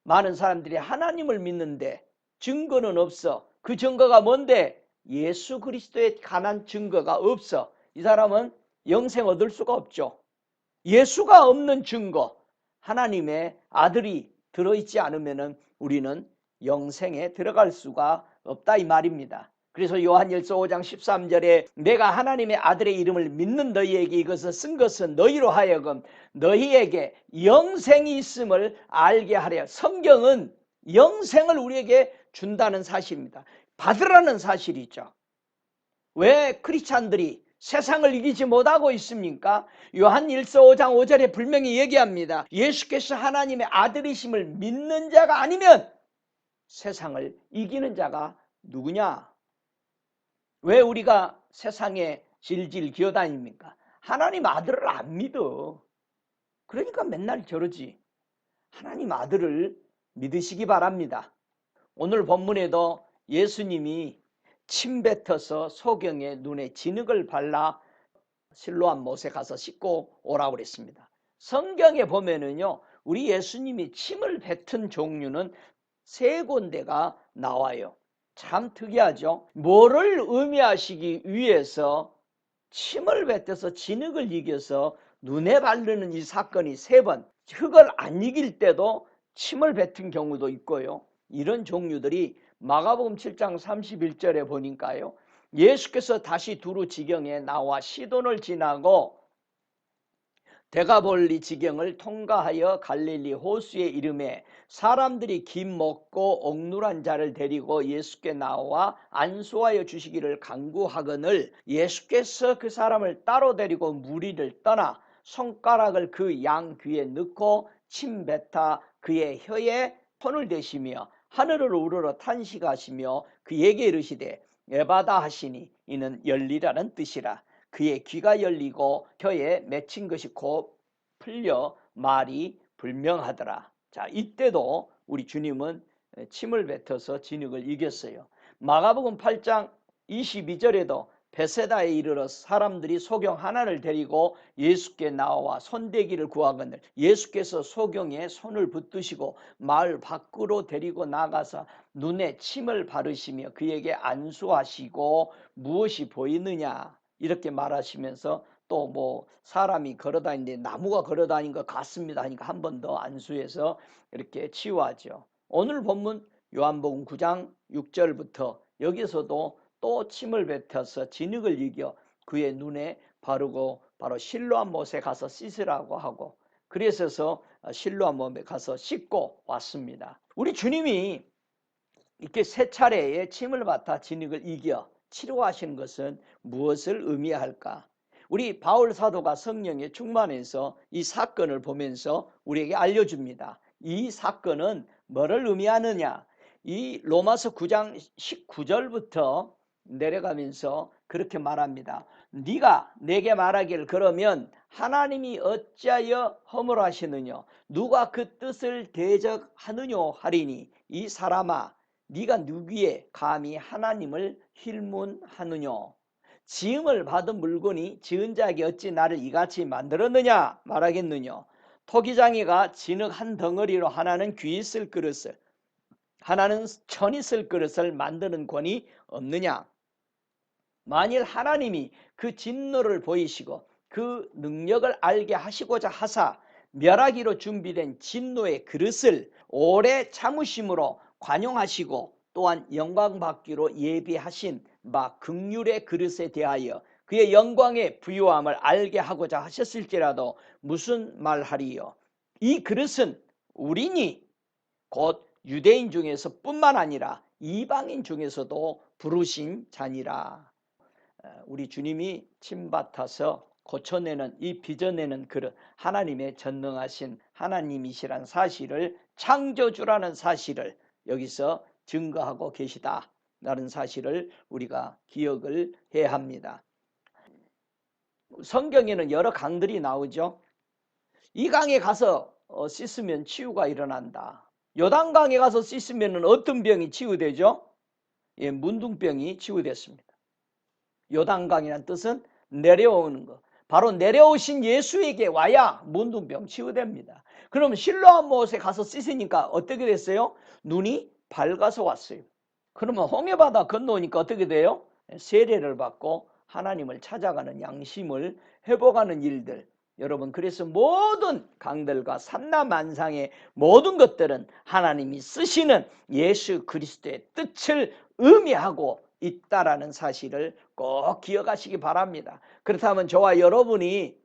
[SPEAKER 1] 많은 사람들이 하나님을 믿는데 증거는 없어. 그 증거가 뭔데? 예수 그리스도에 관한 증거가 없어. 이 사람은 영생 얻을 수가 없죠. 예수가 없는 증거, 하나님의 아들이 들어있지 않으면 우리는 영생에 들어갈 수가 없다 이 말입니다. 그래서 요한일서 5장 13절에 내가 하나님의 아들의 이름을 믿는 너희에게 이것을 쓴 것은 너희로 하여금 너희에게 영생이 있음을 알게 하려. 성경은 영생을 우리에게 준다는 사실입니다. 받으라는 사실이죠. 왜 크리스찬들이 세상을 이기지 못하고 있습니까? 요한 1서 5장 5절에 분명히 얘기합니다. 예수께서 하나님의 아들이심을 믿는 자가 아니면 세상을 이기는 자가 누구냐? 왜 우리가 세상에 질질 기어다닙니까? 하나님 아들을 안 믿어. 그러니까 맨날 저러지. 하나님 아들을 믿으시기 바랍니다. 오늘 본문에도 예수님이 침 뱉어서 소경의 눈에 진흙을 발라 실로암 못에 가서 씻고 오라고 그랬습니다. 성경에 보면은요, 우리 예수님이 침을 뱉은 종류는 세 군데가 나와요. 참 특이하죠. 뭐를 의미하시기 위해서 침을 뱉어서 진흙을 이겨서 눈에 바르는 이 사건이 세 번, 흙을 안 이길 때도 침을 뱉은 경우도 있고요. 이런 종류들이 마가복음 7장 31절에 보니까요. 예수께서 다시 두루 지경에 나와 시돈을 지나고 데가볼리 지경을 통과하여 갈릴리 호수에 이르매 사람들이 김 먹고 억눌한 자를 데리고 예수께 나와 안수하여 주시기를 간구하거늘 예수께서 그 사람을 따로 데리고 무리를 떠나 손가락을 그 양 귀에 넣고 침 뱉어 그의 혀에 손을 대시며 하늘을 우러러 탄식하시며 그에게 이르시되 에바다 하시니 이는 열리라는 뜻이라. 그의 귀가 열리고 혀에 맺힌 것이 곧 풀려 말이 불명하더라. 자, 이때도 우리 주님은 침을 뱉어서 진흙을 이겼어요. 마가복음 8장 22절에도 베세다에 이르러 사람들이 소경 하나를 데리고 예수께 나와 손대기를 구하거늘 예수께서 소경에 손을 붙드시고 마을 밖으로 데리고 나가서 눈에 침을 바르시며 그에게 안수하시고 무엇이 보이느냐 이렇게 말하시면서 또 뭐 사람이 걸어다니는데 나무가 걸어다닌 것 같습니다 하니까 한 번 더 안수해서 이렇게 치유하죠. 오늘 본문 요한복음 9장 6절부터 여기서도 또 침을 뱉어서 진흙을 이겨 그의 눈에 바르고 바로 실로암 못에 가서 씻으라고 하고 그래서 실로암 못에 가서 씻고 왔습니다. 우리 주님이 이렇게 세 차례의 침을 받아 진흙을 이겨 치료하시는 것은 무엇을 의미할까? 우리 바울 사도가 성령에 충만해서 이 사건을 보면서 우리에게 알려줍니다. 이 사건은 뭐를 의미하느냐? 이 로마서 9장 19절부터 내려가면서 그렇게 말합니다. 네가 내게 말하길 그러면 하나님이 어찌하여 허물하시느냐 누가 그 뜻을 대적하느냐 하리니 이 사람아 네가 누구에 감히 하나님을 힐문하느냐 지음을 받은 물건이 지은 자에게 어찌 나를 이같이 만들었느냐 말하겠느냐 토기장이가 진흙 한 덩어리로 하나는 귀 있을 그릇을 하나는 천 있을 그릇을 만드는 권이 없느냐 만일 하나님이 그 진노를 보이시고 그 능력을 알게 하시고자 하사 멸하기로 준비된 진노의 그릇을 오래 참으심으로 관용하시고 또한 영광받기로 예비하신 바 긍휼의 그릇에 대하여 그의 영광의 부요함을 알게 하고자 하셨을지라도 무슨 말하리요 이 그릇은 우리니 곧 유대인 중에서 뿐만 아니라 이방인 중에서도 부르신 자니라. 우리 주님이 침받아서 고쳐내는 이 빚어내는 그릇 하나님의 전능하신 하나님이시란 사실을 창조주라는 사실을 여기서 증거하고 계시다라는 사실을 우리가 기억을 해야 합니다. 성경에는 여러 강들이 나오죠. 이 강에 가서 씻으면 치유가 일어난다. 요단강에 가서 씻으면 어떤 병이 치유되죠? 예, 문둥병이 치유됐습니다. 요단강이라는 뜻은 내려오는 것. 바로 내려오신 예수에게 와야 문둥병 치유됩니다. 그럼 실로암 못에 가서 씻으니까 어떻게 됐어요? 눈이 밝아서 왔어요. 그러면 홍해바다 건너오니까 어떻게 돼요? 세례를 받고 하나님을 찾아가는 양심을 회복하는 일들. 여러분 그래서 모든 강들과 산나만상의 모든 것들은 하나님이 쓰시는 예수 그리스도의 뜻을 의미하고 있다라는 사실을 꼭 기억하시기 바랍니다. 그렇다면 저와 여러분이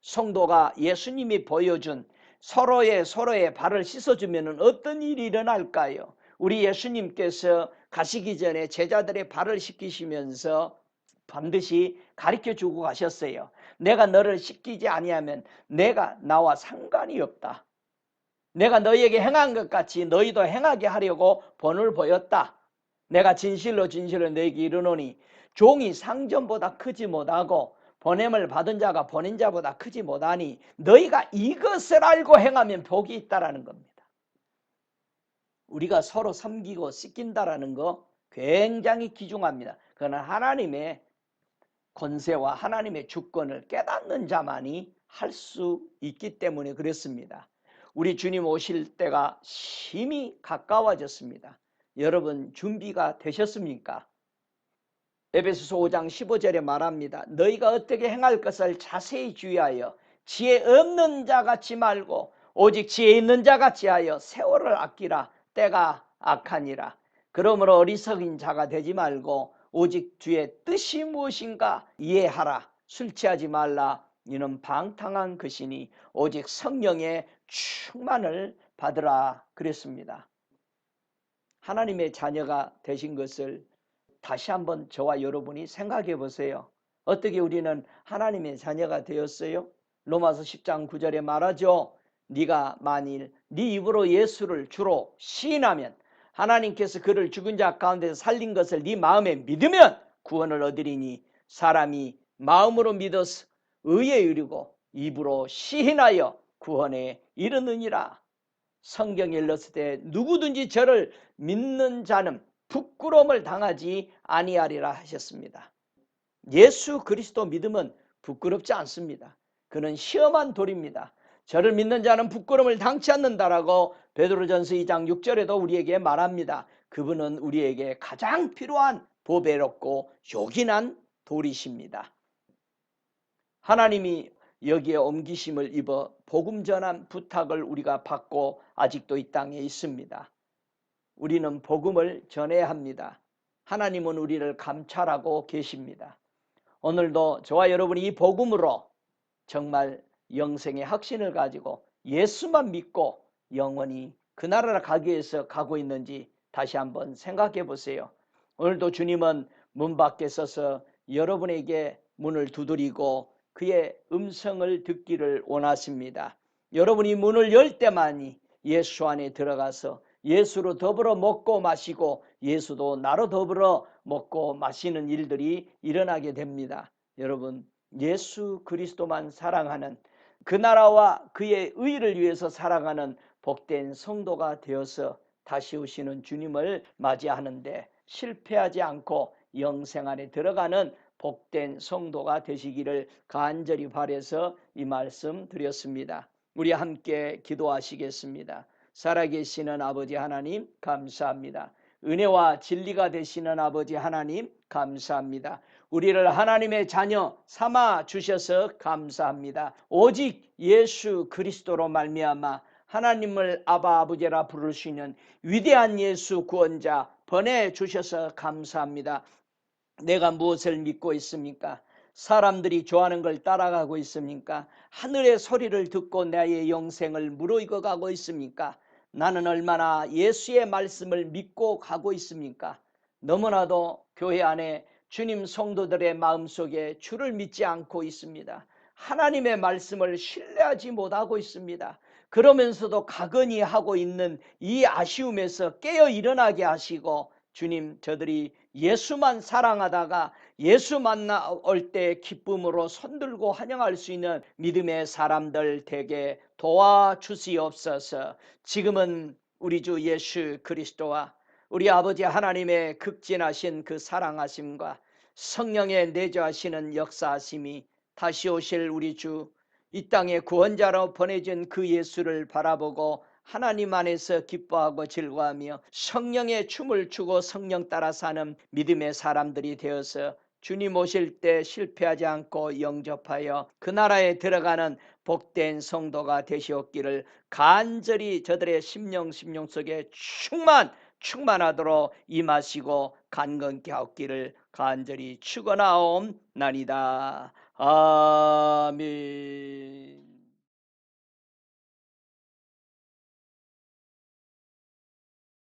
[SPEAKER 1] 성도가 예수님이 보여준 서로의 발을 씻어주면 어떤 일이 일어날까요? 우리 예수님께서 가시기 전에 제자들의 발을 씻기시면서 반드시 가르쳐주고 가셨어요. 내가 너를 씻기지 아니하면 내가 나와 상관이 없다. 내가 너희에게 행한 것 같이 너희도 행하게 하려고 본을 보였다. 내가 진실로 너희에게 이르노니 종이 상전보다 크지 못하고 보냄을 받은 자가 보낸 자보다 크지 못하니 너희가 이것을 알고 행하면 복이 있다라는 겁니다. 우리가 서로 섬기고 씻긴다라는 거 굉장히 귀중합니다. 그러나 하나님의 권세와 하나님의 주권을 깨닫는 자만이 할 수 있기 때문에 그렇습니다. 우리 주님 오실 때가 심히 가까워졌습니다. 여러분 준비가 되셨습니까? 에베소서 5장 15절에 말합니다. 너희가 어떻게 행할 것을 자세히 주의하여 지혜 없는 자같이 말고 오직 지혜 있는 자같이 하여 세월을 아끼라. 때가 악하니라. 그러므로 어리석은 자가 되지 말고 오직 주의 뜻이 무엇인가 이해하라. 술 취하지 말라. 이는 방탕한 것이니 오직 성령의 충만을 받으라 그랬습니다. 하나님의 자녀가 되신 것을 다시 한번 저와 여러분이 생각해 보세요. 어떻게 우리는 하나님의 자녀가 되었어요? 로마서 10장 9절에 말하죠. 네가 만일 네 입으로 예수를 주로 시인하면 하나님께서 그를 죽은 자 가운데서 살린 것을 네 마음에 믿으면 구원을 얻으리니 사람이 마음으로 믿어서 의에 이르고 입으로 시인하여 구원에 이르느니라. 성경에 일렀을 때 누구든지 저를 믿는 자는 부끄러움을 당하지 아니하리라 하셨습니다. 예수 그리스도 믿음은 부끄럽지 않습니다. 그는 시험한 돌입니다. 저를 믿는 자는 부끄러움을 당치 않는다라고 베드로전서 2장 6절에도 우리에게 말합니다. 그분은 우리에게 가장 필요한 보배롭고 요긴한 돌이십니다. 하나님이 여기에 옮기심을 입어 복음 전한 부탁을 우리가 받고 아직도 이 땅에 있습니다. 우리는 복음을 전해야 합니다. 하나님은 우리를 감찰하고 계십니다. 오늘도 저와 여러분이 이 복음으로 정말 영생의 확신을 가지고 예수만 믿고 영원히 그 나라를 가기 위해서 가고 있는지 다시 한번 생각해 보세요. 오늘도 주님은 문 밖에 서서 여러분에게 문을 두드리고 그의 음성을 듣기를 원하십니다. 여러분이 문을 열 때만이 예수 안에 들어가서 예수로 더불어 먹고 마시고 예수도 나로 더불어 먹고 마시는 일들이 일어나게 됩니다. 여러분, 예수 그리스도만 사랑하는, 그 나라와 그의 의를 위해서 살아가는 복된 성도가 되어서 다시 오시는 주님을 맞이하는데 실패하지 않고 영생 안에 들어가는 복된 성도가 되시기를 간절히 바라서 이 말씀 드렸습니다. 우리 함께 기도하시겠습니다. 살아계시는 아버지 하나님 감사합니다. 은혜와 진리가 되시는 아버지 하나님 감사합니다. 우리를 하나님의 자녀 삼아 주셔서 감사합니다. 오직 예수 그리스도로 말미암아 하나님을 아바 아버지라 부를 수 있는 위대한 예수 구원자 보내주셔서 감사합니다. 내가 무엇을 믿고 있습니까? 사람들이 좋아하는 걸 따라가고 있습니까? 하늘의 소리를 듣고 나의 영생을 무르익어 가고 있습니까? 나는 얼마나 예수의 말씀을 믿고 가고 있습니까? 너무나도 교회 안에 주님 성도들의 마음속에 주를 믿지 않고 있습니다. 하나님의 말씀을 신뢰하지 못하고 있습니다. 그러면서도 가건히 하고 있는 이 아쉬움에서 깨어 일어나게 하시고, 주님, 저들이 예수만 사랑하다가 예수 만나올 때 기쁨으로 손들고 환영할 수 있는 믿음의 사람들 되게 도와주시옵소서. 지금은 우리 주 예수 그리스도와 우리 아버지 하나님의 극진하신 그 사랑하심과 성령의 내주하시는 역사하심이 다시 오실 우리 주, 이 땅에 구원자로 보내진 그 예수를 바라보고 하나님 안에서 기뻐하고 즐거워하며 성령의 춤을 추고 성령 따라 사는 믿음의 사람들이 되어서 주님 오실 때 실패하지 않고 영접하여 그 나라에 들어가는 복된 성도가 되시옵기를 간절히 저들의 심령 속에 충만하도록 임하시고 간건케 하옵기를 간절히 축원하옵나이다. 아멘.